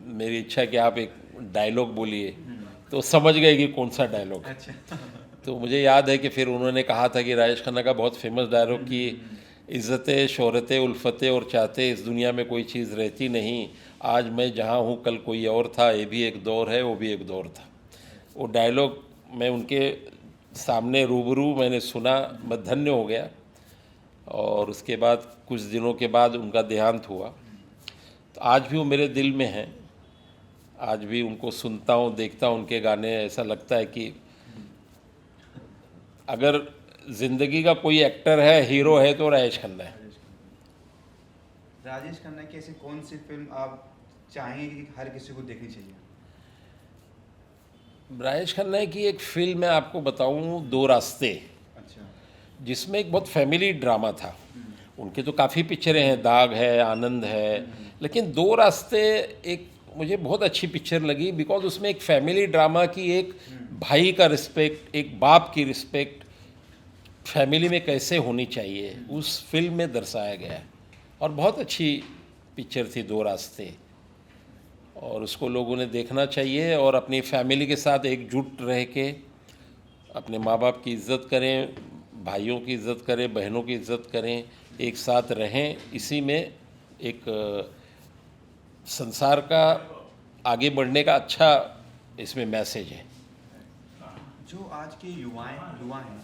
मेरी इच्छा है कि आप एक डायलॉग बोलिए। तो समझ गए कि कौन सा डायलॉग। अच्छा। तो मुझे याद है कि फिर उन्होंने कहा था कि राजेश खन्ना का बहुत फेमस डायलॉग कि इज़्ज़तें, शोहरतें, उल्फतें और चाहते इस दुनिया में कोई चीज़ रहती नहीं। आज मैं जहाँ हूँ कल कोई और था, ये भी एक दौर है, वो भी एक दौर था। वो डायलॉग मैं उनके सामने रूबरू मैंने सुना, मैं धन्य हो गया। और उसके बाद कुछ दिनों के बाद उनका देहांत हुआ। तो आज भी वो मेरे दिल में हैं। आज भी उनको सुनता हूँ, देखता हूँ उनके गाने। ऐसा लगता है कि अगर ज़िंदगी का कोई एक्टर है, हीरो है, तो राजेश खन्ना है। राजेश खन्ना की ऐसी कौन सी फिल्म आप चाहेंगे कि हर किसी को देखनी चाहिए? राजेश खन्ना की एक फिल्म मैं आपको बताऊं, दो रास्ते, अच्छा। जिसमें एक बहुत फैमिली ड्रामा था। उनके तो काफ़ी पिक्चरें हैं, दाग है, आनंद है, लेकिन दो रास्ते एक मुझे बहुत अच्छी पिक्चर लगी। बिकॉज उसमें एक फैमिली ड्रामा की, एक भाई का रिस्पेक्ट, एक बाप की रिस्पेक्ट फैमिली में कैसे होनी चाहिए, उस फिल्म में दर्शाया गया है। और बहुत अच्छी पिक्चर थी दो रास्ते, और उसको लोगों ने देखना चाहिए। और अपनी फैमिली के साथ एकजुट रह के अपने माँ बाप की इज़्ज़त करें, भाइयों की इज़्ज़त करें, बहनों की इज़्ज़त करें, एक साथ रहें। इसी में एक संसार का आगे बढ़ने का अच्छा इसमें मैसेज है। जो आज के युवा हैं,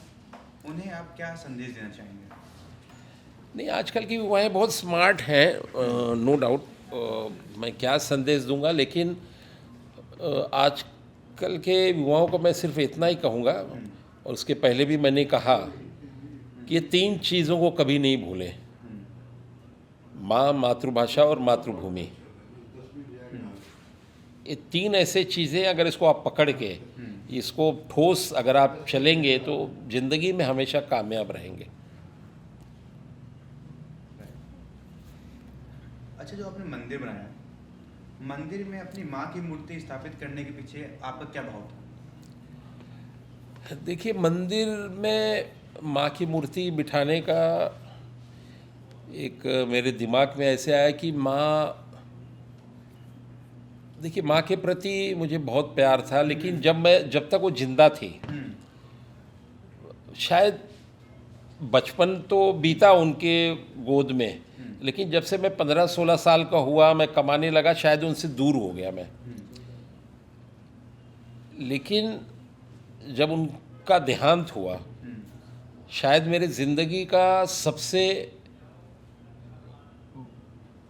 उन्हें आप क्या संदेश देना चाहेंगे? नहीं, आजकल की युवाएं बहुत स्मार्ट हैं, नो डाउट। मैं क्या संदेश दूंगा, लेकिन आजकल के युवाओं को मैं सिर्फ इतना ही कहूँगा, और उसके पहले भी मैंने कहा कि ये 3 चीज़ों को कभी नहीं भूलें: माँ, मातृभाषा और मातृभूमि। ये 3 ऐसे चीज़ें अगर इसको आप पकड़ के इसको ठोस अगर आप चलेंगे तो ज़िंदगी में हमेशा कामयाब रहेंगे। अच्छा, जो आपने मंदिर बनाया, मंदिर में अपनी माँ की मूर्ति स्थापित करने के पीछे आपका क्या भाव था? देखिए, मंदिर में माँ की मूर्ति बिठाने का एक मेरे दिमाग में ऐसे आया कि माँ, देखिए माँ के प्रति मुझे बहुत प्यार था, लेकिन जब तक वो जिंदा थी, शायद बचपन तो बीता उनके गोद में, लेकिन जब से मैं 15-16 साल का हुआ, मैं कमाने लगा, शायद उनसे दूर हो गया मैं। लेकिन जब उनका देहांत हुआ, शायद मेरे ज़िंदगी का सबसे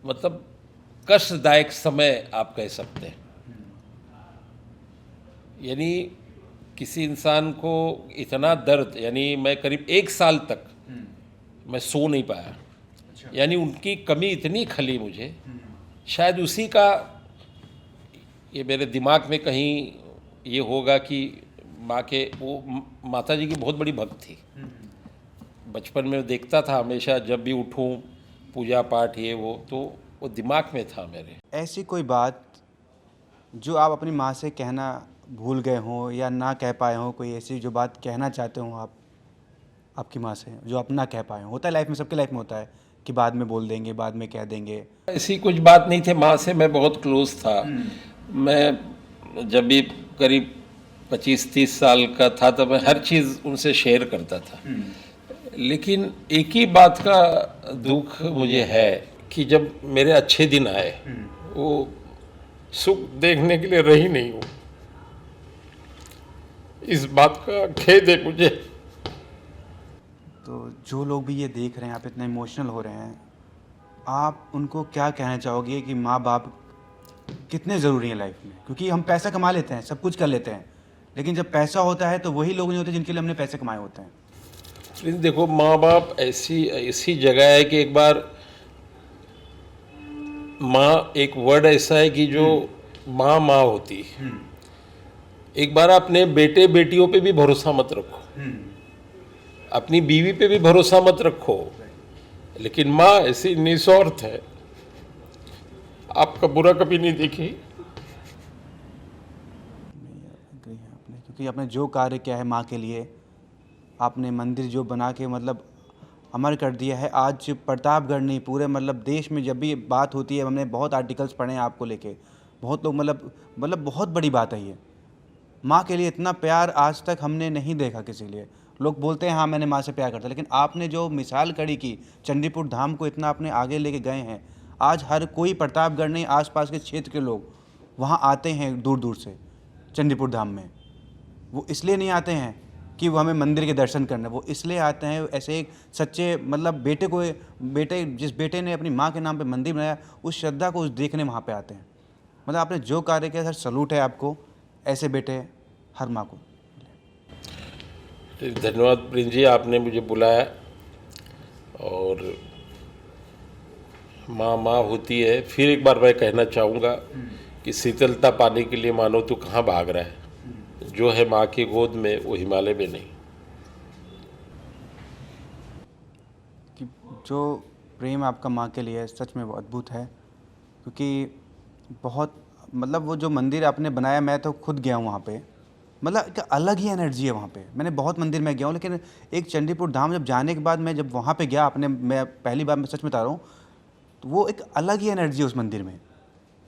मतलब कष्टदायक समय आप कह सकते हैं। यानी किसी इंसान को इतना दर्द, यानी मैं करीब 1 साल तक मैं सो नहीं पाया। यानी उनकी कमी इतनी खली मुझे, शायद उसी का ये मेरे दिमाग में कहीं ये होगा कि माँ के, वो माता जी की बहुत बड़ी भक्त थी। बचपन में देखता था हमेशा, जब भी उठूं पूजा पाठ ये वो दिमाग में था मेरे। ऐसी कोई बात जो आप अपनी माँ से कहना भूल गए हों या ना कह पाए हों, कोई ऐसी जो बात कहना चाहते हो आप आपकी माँ से, जो आप ना कह पाए हों? होता है लाइफ में, सबके लाइफ में होता है कि बाद में बोल देंगे, बाद में कह देंगे। ऐसी कुछ बात नहीं थी, माँ से मैं बहुत क्लोज था। मैं जब भी करीब 25-30 साल का था तब मैं हर चीज़ उनसे शेयर करता था। लेकिन एक ही बात का दुख मुझे है कि जब मेरे अच्छे दिन आए, वो सुख देखने के लिए रही नहीं हूँ। इस बात का खेद है मुझे। तो जो लोग भी ये देख रहे हैं, आप इतना इमोशनल हो रहे हैं, आप उनको क्या कहना चाहोगे कि माँ बाप कितने ज़रूरी हैं लाइफ में? क्योंकि हम पैसा कमा लेते हैं, सब कुछ कर लेते हैं, लेकिन जब पैसा होता है तो वही लोग नहीं होते जिनके लिए हमने पैसे कमाए होते हैं। लेकिन देखो, माँ बाप ऐसी जगह है कि एक बार माँ, एक वर्ड ऐसा है कि जो माँ होती है। एक बार अपने बेटे बेटियों पे भी भरोसा मत रखो, अपनी बीवी पे भी भरोसा मत रखो, लेकिन माँ ऐसी निस्वार्थ है, आपका बुरा कभी नहीं देखी। क्योंकि आपने जो कार्य किया है माँ के लिए, आपने मंदिर जो बना के मतलब अमर कर दिया है। आज प्रतापगढ़ नहीं, पूरे मतलब देश में जब भी बात होती है, हमने बहुत आर्टिकल्स पढ़े हैं आपको लेके, बहुत लोग मतलब बहुत बड़ी बात है ये। माँ के लिए इतना प्यार आज तक हमने नहीं देखा किसी लिए। लोग बोलते हैं हाँ मैंने माँ से प्यार करता, लेकिन आपने जो मिसाल खड़ी की, चंडीपुर धाम को इतना अपने आगे लेके गए हैं। आज हर कोई प्रतापगढ़ नहीं, आसपास के क्षेत्र के लोग वहाँ आते हैं दूर दूर से चंडीपुर धाम में। वो इसलिए नहीं आते हैं कि वो हमें मंदिर के दर्शन करना, वो इसलिए आते हैं ऐसे एक सच्चे मतलब जिस बेटे ने अपनी माँ के नाम पे मंदिर बनाया, उस श्रद्धा को उस देखने वहाँ पे आते हैं। मतलब आपने जो कार्य किया सर, सलूट है आपको, ऐसे बेटे हर माँ को। धन्यवाद प्रिंस जी, आपने मुझे बुलाया। और माँ होती है। फिर एक बार मैं कहना चाहूँगा कि शीतलता पाने के लिए मानो तू कहाँ भाग रहा है, जो है माँ की गोद में वो हिमालय में नहीं। कि जो प्रेम आपका माँ के लिए सच में वो अद्भुत है। क्योंकि बहुत मतलब वो जो मंदिर आपने बनाया, मैं तो खुद गया हूँ वहाँ पे, मतलब एक अलग ही एनर्जी है वहाँ पे। मैंने बहुत मंदिर में गया हूँ, लेकिन एक चंडीपुर धाम जब जाने के बाद मैं जब वहाँ पे गया, मैं पहली बार, मैं सच बता रहा हूँ, तो वो एक अलग ही एनर्जी है उस मंदिर में।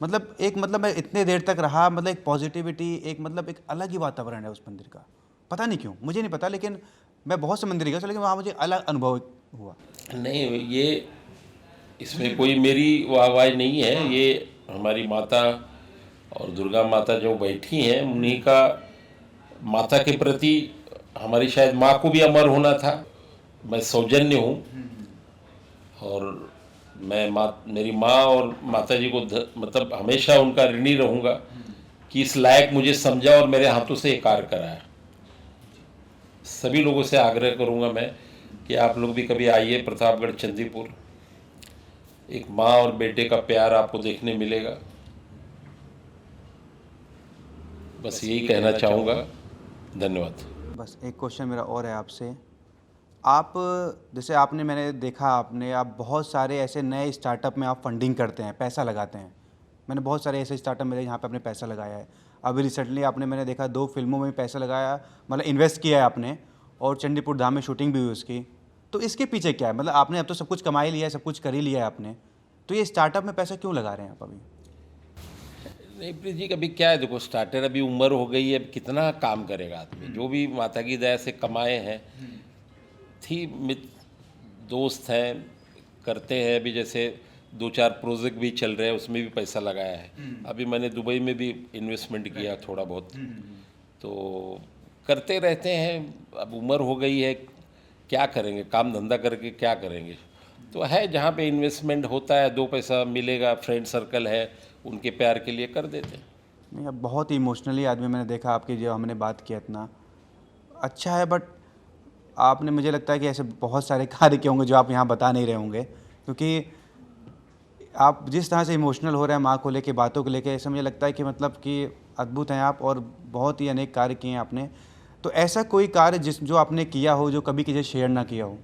मतलब मैं इतने देर तक रहा, मतलब एक पॉजिटिविटी, एक अलग ही वातावरण है उस मंदिर का। पता नहीं क्यों, मुझे नहीं पता, लेकिन मैं बहुत से मंदिर गया, लेकिन वहाँ मुझे अलग अनुभव हुआ। नहीं, ये इसमें कोई मेरी वाहवाही नहीं है। ये हमारी माता और दुर्गा माता जो बैठी हैं, उन्हीं का माता के प्रति हमारी शायद माँ को भी अमर होना था। मैं सौजन्य हूँ और मेरी माँ और माता जी को मतलब हमेशा उनका ऋणी रहूँगा कि इस लायक मुझे समझा और मेरे हाथों से ये कार्य कराया। सभी लोगों से आग्रह करूँगा मैं कि आप लोग भी कभी आइए प्रतापगढ़ चंदीपुर, एक माँ और बेटे का प्यार आपको देखने मिलेगा। बस यही कहना चाहूँगा। धन्यवाद। बस एक क्वेश्चन मेरा और है आपसे। आप जैसे आपने मैंने देखा आप बहुत सारे ऐसे नए स्टार्टअप में आप फंडिंग करते हैं, पैसा लगाते हैं। मैंने बहुत सारे ऐसे स्टार्टअप मिले जहाँ पे आपने पैसा लगाया है। अभी रिसेंटली मैंने देखा 2 फिल्मों में पैसा लगाया, मतलब इन्वेस्ट किया है आपने, और चंडीपुर धाम में शूटिंग भी हुई उसकी। तो इसके पीछे क्या है? मतलब आपने अब तो सब कुछ कमा ही लिया है, सब कुछ कर ही लिया है आपने, तो ये स्टार्टअप में पैसा क्यों लगा रहे हैं आप अभी? नहीं प्रीत जी, कभी क्या है, देखो स्टार्टर अभी उम्र हो गई है, अब कितना काम करेगा आदमी। जो भी माता की दया से कमाए हैं, थी दोस्त हैं, करते हैं। अभी जैसे 2-4 प्रोजेक्ट भी चल रहे हैं, उसमें भी पैसा लगाया है। अभी मैंने दुबई में भी इन्वेस्टमेंट किया थोड़ा बहुत, तो करते रहते हैं। अब उम्र हो गई है, क्या करेंगे, काम धंधा करके क्या करेंगे। तो है जहाँ पे इन्वेस्टमेंट होता है, 2 पैसा मिलेगा, फ्रेंड सर्कल है, उनके प्यार के लिए कर देते हैं। नहीं, अब बहुत इमोशनली आदमी मैंने देखा आपकी, जो हमने बात किया इतना अच्छा है, बट आपने, मुझे लगता है कि ऐसे बहुत सारे कार्य किए होंगे जो आप यहाँ बता नहीं रहे होंगे, क्योंकि आप जिस तरह से इमोशनल हो रहे हैं माँ को लेके, बातों को लेके, ऐसा मुझे लगता है कि मतलब कि अद्भुत हैं आप, और बहुत ही अनेक कार्य किए हैं आपने। तो ऐसा कोई कार्य जो आपने किया हो, जो कभी किसी से शेयर ना किया हो,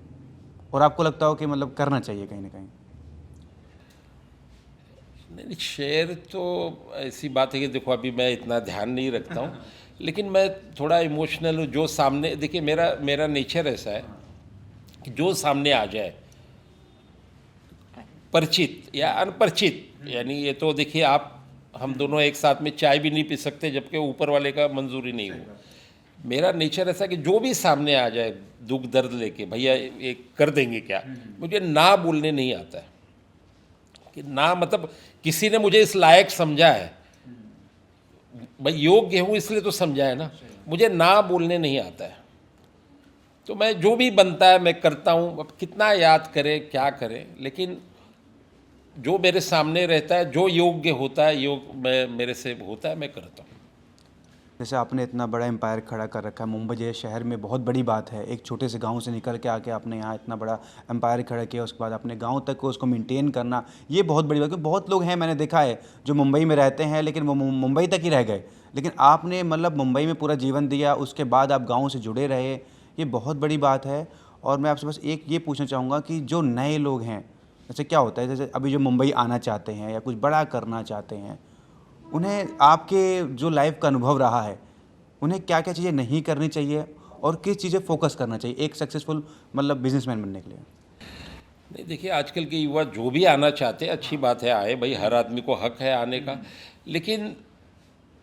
और आपको लगता हो कि मतलब करना चाहिए कहीं ना कहीं? नहीं, शेर तो ऐसी बात है कि देखो अभी मैं इतना ध्यान नहीं रखता हूँ, लेकिन मैं थोड़ा इमोशनल हूँ। जो सामने, देखिए मेरा मेरा नेचर ऐसा है कि जो सामने आ जाए, परिचित या अनपरिचित, यानी ये तो देखिए आप, हम दोनों एक साथ में चाय भी नहीं पी सकते जबकि ऊपर वाले का मंजूरी नहीं हो। मेरा नेचर ऐसा कि जो भी सामने आ जाए दुख दर्द लेके, भैया ये कर देंगे क्या, मुझे ना बोलने नहीं आता है। कि ना मतलब किसी ने मुझे इस लायक समझा है, भाई योग्य हूँ इसलिए तो समझा है ना, मुझे ना बोलने नहीं आता है। तो मैं जो भी बनता है मैं करता हूँ। अब कितना याद करें क्या करें, लेकिन जो मेरे सामने रहता है, जो योग्य होता है, मैं मेरे से होता है, मैं करता हूँ। जैसे आपने इतना बड़ा एम्पायर खड़ा कर रखा है, मुंबई जैसे शहर में बहुत बड़ी बात है। एक छोटे से गांव से निकल के आके आपने यहाँ इतना बड़ा एम्पायर खड़ा किया, उसके बाद अपने गांव तक को उसको मेंटेन करना, ये बहुत बड़ी बात है। क्योंकि बहुत लोग हैं, मैंने देखा है, जो मुंबई में रहते हैं लेकिन वो मुंबई तक ही रह गए, लेकिन आपने मतलब मुंबई में पूरा जीवन दिया, उसके बाद आप गाँव से जुड़े रहे, ये बहुत बड़ी बात है। और मैं आपसे बस एक ये पूछना चाहूँगा कि जो नए लोग हैं, जैसे क्या होता है, जैसे अभी जो मुंबई आना चाहते हैं या कुछ बड़ा करना चाहते हैं, उन्हें आपके जो लाइफ का अनुभव रहा है, उन्हें क्या क्या चीज़ें नहीं करनी चाहिए और किस चीज़ें फोकस करना चाहिए एक सक्सेसफुल मतलब बिजनेसमैन बनने के लिए? नहीं देखिए, आजकल के युवा जो भी आना चाहते हैं, अच्छी बात है, आए भाई, हर आदमी को हक है आने का। लेकिन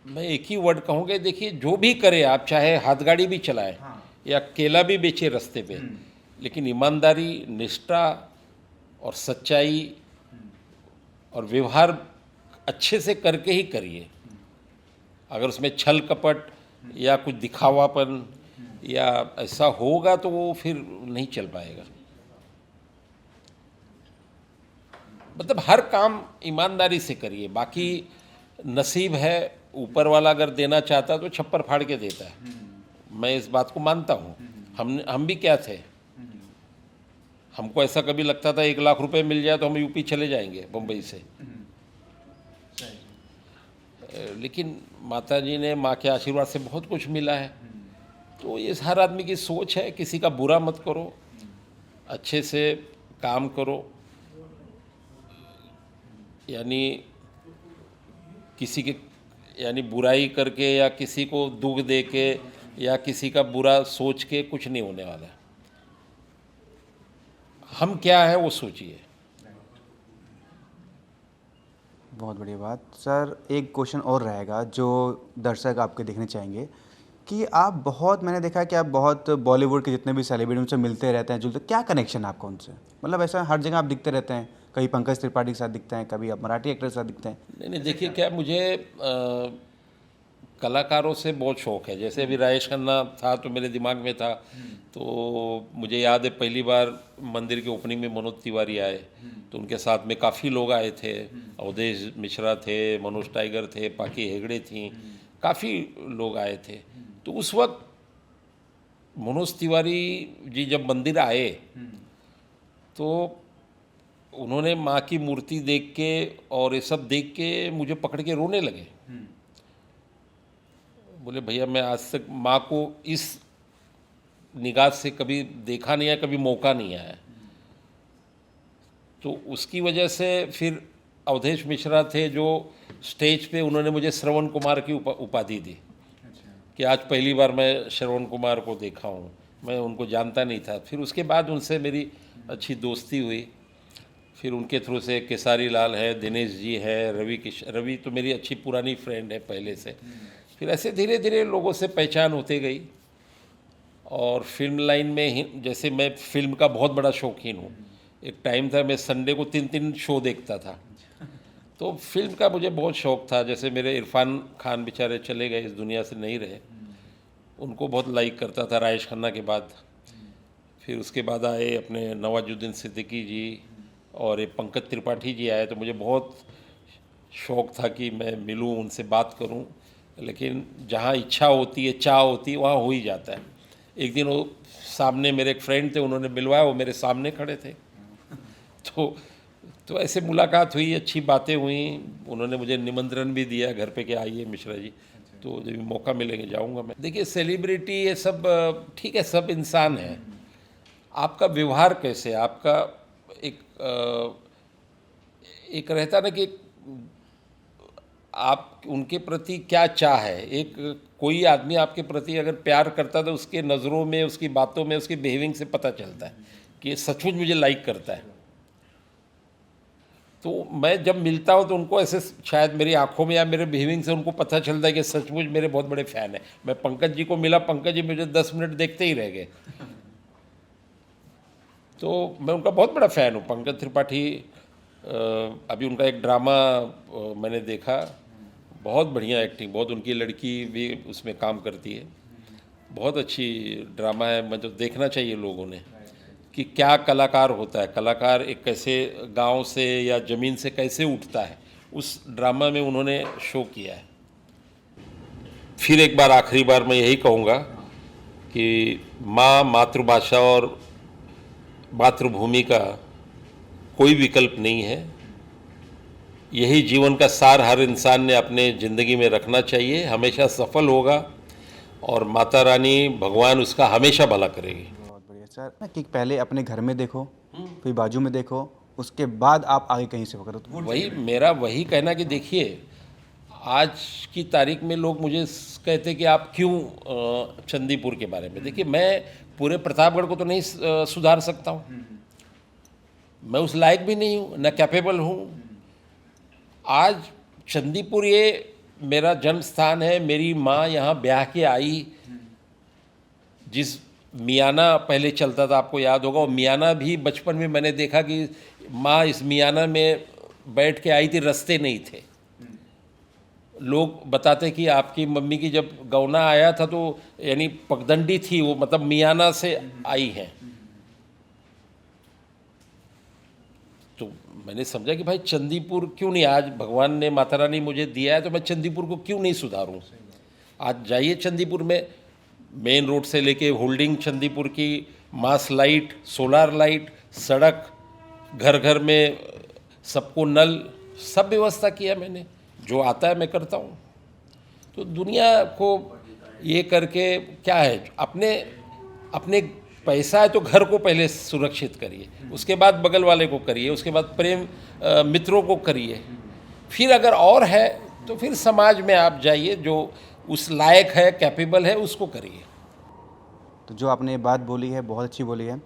मैं एक ही वर्ड कहूँगा, देखिए जो भी करे आप, चाहे हाथ गाड़ी भी चलाए या केला भी बेचे रास्ते पे, लेकिन ईमानदारी, निष्ठा और सच्चाई और व्यवहार अच्छे से करके ही करिए। अगर उसमें छल कपट या कुछ दिखावापन या ऐसा होगा तो वो फिर नहीं चल पाएगा। मतलब हर काम ईमानदारी से करिए, बाकी नसीब है, ऊपर वाला अगर देना चाहता तो छप्पर फाड़ के देता है। मैं इस बात को मानता हूँ। हम भी क्या थे, हमको ऐसा कभी लगता था 1 लाख रुपए मिल जाए तो हम यूपी चले जाएंगे मुंबई से, लेकिन माता जी ने, माँ के आशीर्वाद से बहुत कुछ मिला है। तो ये हर आदमी की सोच है, किसी का बुरा मत करो, अच्छे से काम करो। यानी किसी के, यानी बुराई करके या किसी को दुख दे के या किसी का बुरा सोच के कुछ नहीं होने वाला है। हम क्या है वो सोचिए। बहुत बढ़िया बात सर। एक क्वेश्चन और रहेगा जो दर्शक आपके देखने चाहेंगे कि आप बहुत, मैंने देखा है कि आप बहुत बॉलीवुड के जितने भी सेलिब्रिटी उनसे मिलते रहते हैं, जुलते, क्या कनेक्शन है आपका उनसे? मतलब ऐसा हर जगह आप दिखते रहते हैं, कभी पंकज त्रिपाठी के साथ दिखते हैं, कभी आप मराठी एक्टर के साथ दिखते हैं। नहीं देखिए, क्या मुझे कलाकारों से बहुत शौक़ है। जैसे अभी राजेश खन्ना था तो मेरे दिमाग में था, तो मुझे याद है पहली बार मंदिर के ओपनिंग में मनोज तिवारी आए, तो उनके साथ में काफ़ी लोग आए थे। अवधेश मिश्रा थे, मनोज टाइगर थे, पाकी हेगड़े थी, काफ़ी लोग आए थे। तो उस वक्त मनोज तिवारी जी जब मंदिर आए तो उन्होंने माँ की मूर्ति देख के और ये सब देख के मुझे पकड़ के रोने लगे। बोले भैया मैं आज तक माँ को इस निगाह से कभी देखा नहीं है, कभी मौका नहीं आया। तो उसकी वजह से फिर अवधेश मिश्रा थे जो स्टेज पे, उन्होंने मुझे श्रवण कुमार की उपाधि दी। कि आज पहली बार मैं श्रवण कुमार को देखा हूँ, मैं उनको जानता नहीं था। फिर उसके बाद उनसे मेरी अच्छी दोस्ती हुई। फिर उनके थ्रू से केसारी लाल है, दिनेश जी है, रवि तो मेरी अच्छी पुरानी फ्रेंड है पहले से। फिर ऐसे धीरे धीरे लोगों से पहचान होते गई। और फिल्म लाइन में ही, जैसे मैं फिल्म का बहुत बड़ा शौकीन हूँ। एक टाइम था मैं संडे को 3-3 शो देखता था। तो फिल्म का मुझे बहुत शौक़ था। जैसे मेरे इरफान खान बेचारे चले गए, इस दुनिया से नहीं रहे, उनको बहुत लाइक करता था राजेश खन्ना के बाद। फिर उसके बाद आए अपने नवाजुद्दीन सिद्दीकी जी और ये पंकज त्रिपाठी जी आए, तो मुझे बहुत शौक़ था कि मैं मिलूं, उनसे बात करूं। लेकिन जहां इच्छा होती है, चाह होती है, वहाँ हो ही जाता है। एक दिन वो सामने मेरे एक फ्रेंड थे, उन्होंने मिलवाया, वो मेरे सामने खड़े थे। तो ऐसे मुलाकात हुई, अच्छी बातें हुई। उन्होंने मुझे निमंत्रण भी दिया घर पे कि आइए मिश्रा जी। तो जब भी मौका मिलेंगे जाऊंगा मैं। देखिए सेलिब्रिटी ये सब ठीक है, सब इंसान है। आपका व्यवहार कैसे है, आपका एक रहता ना कि आप उनके प्रति क्या चाह है। एक कोई आदमी आपके प्रति अगर प्यार करता है तो उसके नज़रों में, उसकी बातों में, उसकी बिहेविंग से पता चलता है कि ये सचमुच मुझे लाइक करता है। तो मैं जब मिलता हूँ तो उनको ऐसे शायद मेरी आंखों में या मेरे बिहेविंग से उनको पता चलता है कि सचमुच मेरे बहुत बड़े फ़ैन हैं। मैं पंकज जी को मिला, पंकज जी मुझे 10 मिनट देखते ही रह गए। तो मैं उनका बहुत बड़ा फ़ैन हूँ, पंकज त्रिपाठी। अभी उनका एक ड्रामा मैंने देखा, बहुत बढ़िया एक्टिंग, बहुत, उनकी लड़की भी उसमें काम करती है, बहुत अच्छी ड्रामा है। मतलब देखना चाहिए लोगों ने कि क्या कलाकार होता है। कलाकार एक कैसे गांव से या ज़मीन से कैसे उठता है, उस ड्रामा में उन्होंने शो किया है। फिर एक बार, आखिरी बार मैं यही कहूँगा कि माँ, मातृभाषा और मातृभूमि का कोई विकल्प नहीं है। यही जीवन का सार हर इंसान ने अपने ज़िंदगी में रखना चाहिए, हमेशा सफल होगा और माता रानी, भगवान उसका हमेशा भला करेगी। बहुत बढ़िया सर। कि पहले अपने घर में देखो, फिर बाजू में देखो, उसके बाद आप आगे कहीं से करो। वही मेरा वही कहना कि देखिए, आज की तारीख में लोग मुझे कहते कि आप क्यों चंदीपुर के बारे में। देखिए, मैं पूरे प्रतापगढ़ को तो नहीं सुधार सकता हूँ, मैं उस लायक भी नहीं हूँ, न कैपेबल हूँ। आज चंदीपुर ये मेरा जन्म स्थान है। मेरी माँ यहाँ ब्याह के आई। जिस मियाना पहले चलता था, आपको याद होगा, और मियाना भी बचपन में मैंने देखा कि माँ इस मियाना में बैठ के आई थी, रास्ते नहीं थे। लोग बताते कि आपकी मम्मी की जब गौना आया था तो यानी पगडंडी थी वो, मतलब मियाना से आई है। तो मैंने समझा कि भाई चंदीपुर क्यों नहीं, आज भगवान ने, माता रानी मुझे दिया है तो मैं चंदीपुर को क्यों नहीं सुधारूं। आज जाइए चंदीपुर में, मेन रोड से लेके होल्डिंग चंदीपुर की, मास लाइट, सोलार लाइट, सड़क, घर घर में सबको नल, सब व्यवस्था किया मैंने। जो आता है मैं करता हूँ। तो दुनिया को ये करके क्या है, अपने पैसा है तो घर को पहले सुरक्षित करिए, उसके बाद बगल वाले को करिए, उसके बाद प्रेम मित्रों को करिए, फिर अगर और है तो फिर समाज में आप जाइए, जो उस लायक है, कैपेबल है, उसको करिए। तो जो आपने बात बोली है बहुत अच्छी बोली है,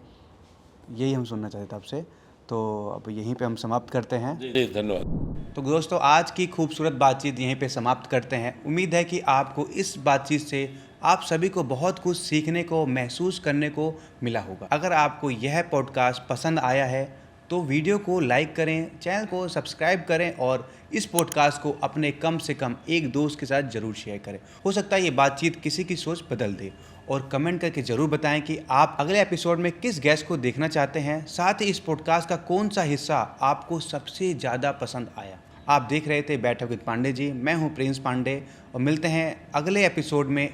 यही हम सुनना चाहते थे आपसे। तो अब यहीं पे हम समाप्त करते हैं। जी धन्यवाद। तो दोस्तों, आज की खूबसूरत बातचीत यहीं पे समाप्त करते हैं। उम्मीद है कि आपको इस बातचीत से आप सभी को बहुत कुछ सीखने को, महसूस करने को मिला होगा। अगर आपको यह पॉडकास्ट पसंद आया है तो वीडियो को लाइक करें, चैनल को सब्सक्राइब करें और इस पॉडकास्ट को अपने कम से कम एक दोस्त के साथ ज़रूर शेयर करें। हो सकता है ये बातचीत किसी की सोच बदल दे। और कमेंट करके ज़रूर बताएं कि आप अगले एपिसोड में किस गेस्ट को देखना चाहते हैं। साथ ही इस पॉडकास्ट का कौन सा हिस्सा आपको सबसे ज़्यादा पसंद आया। आप देख रहे थे बैठक विद पांडे जी। मैं हूँ प्रिंस पांडे और मिलते हैं अगले एपिसोड में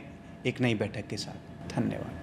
एक नई बैठक के साथ। धन्यवाद।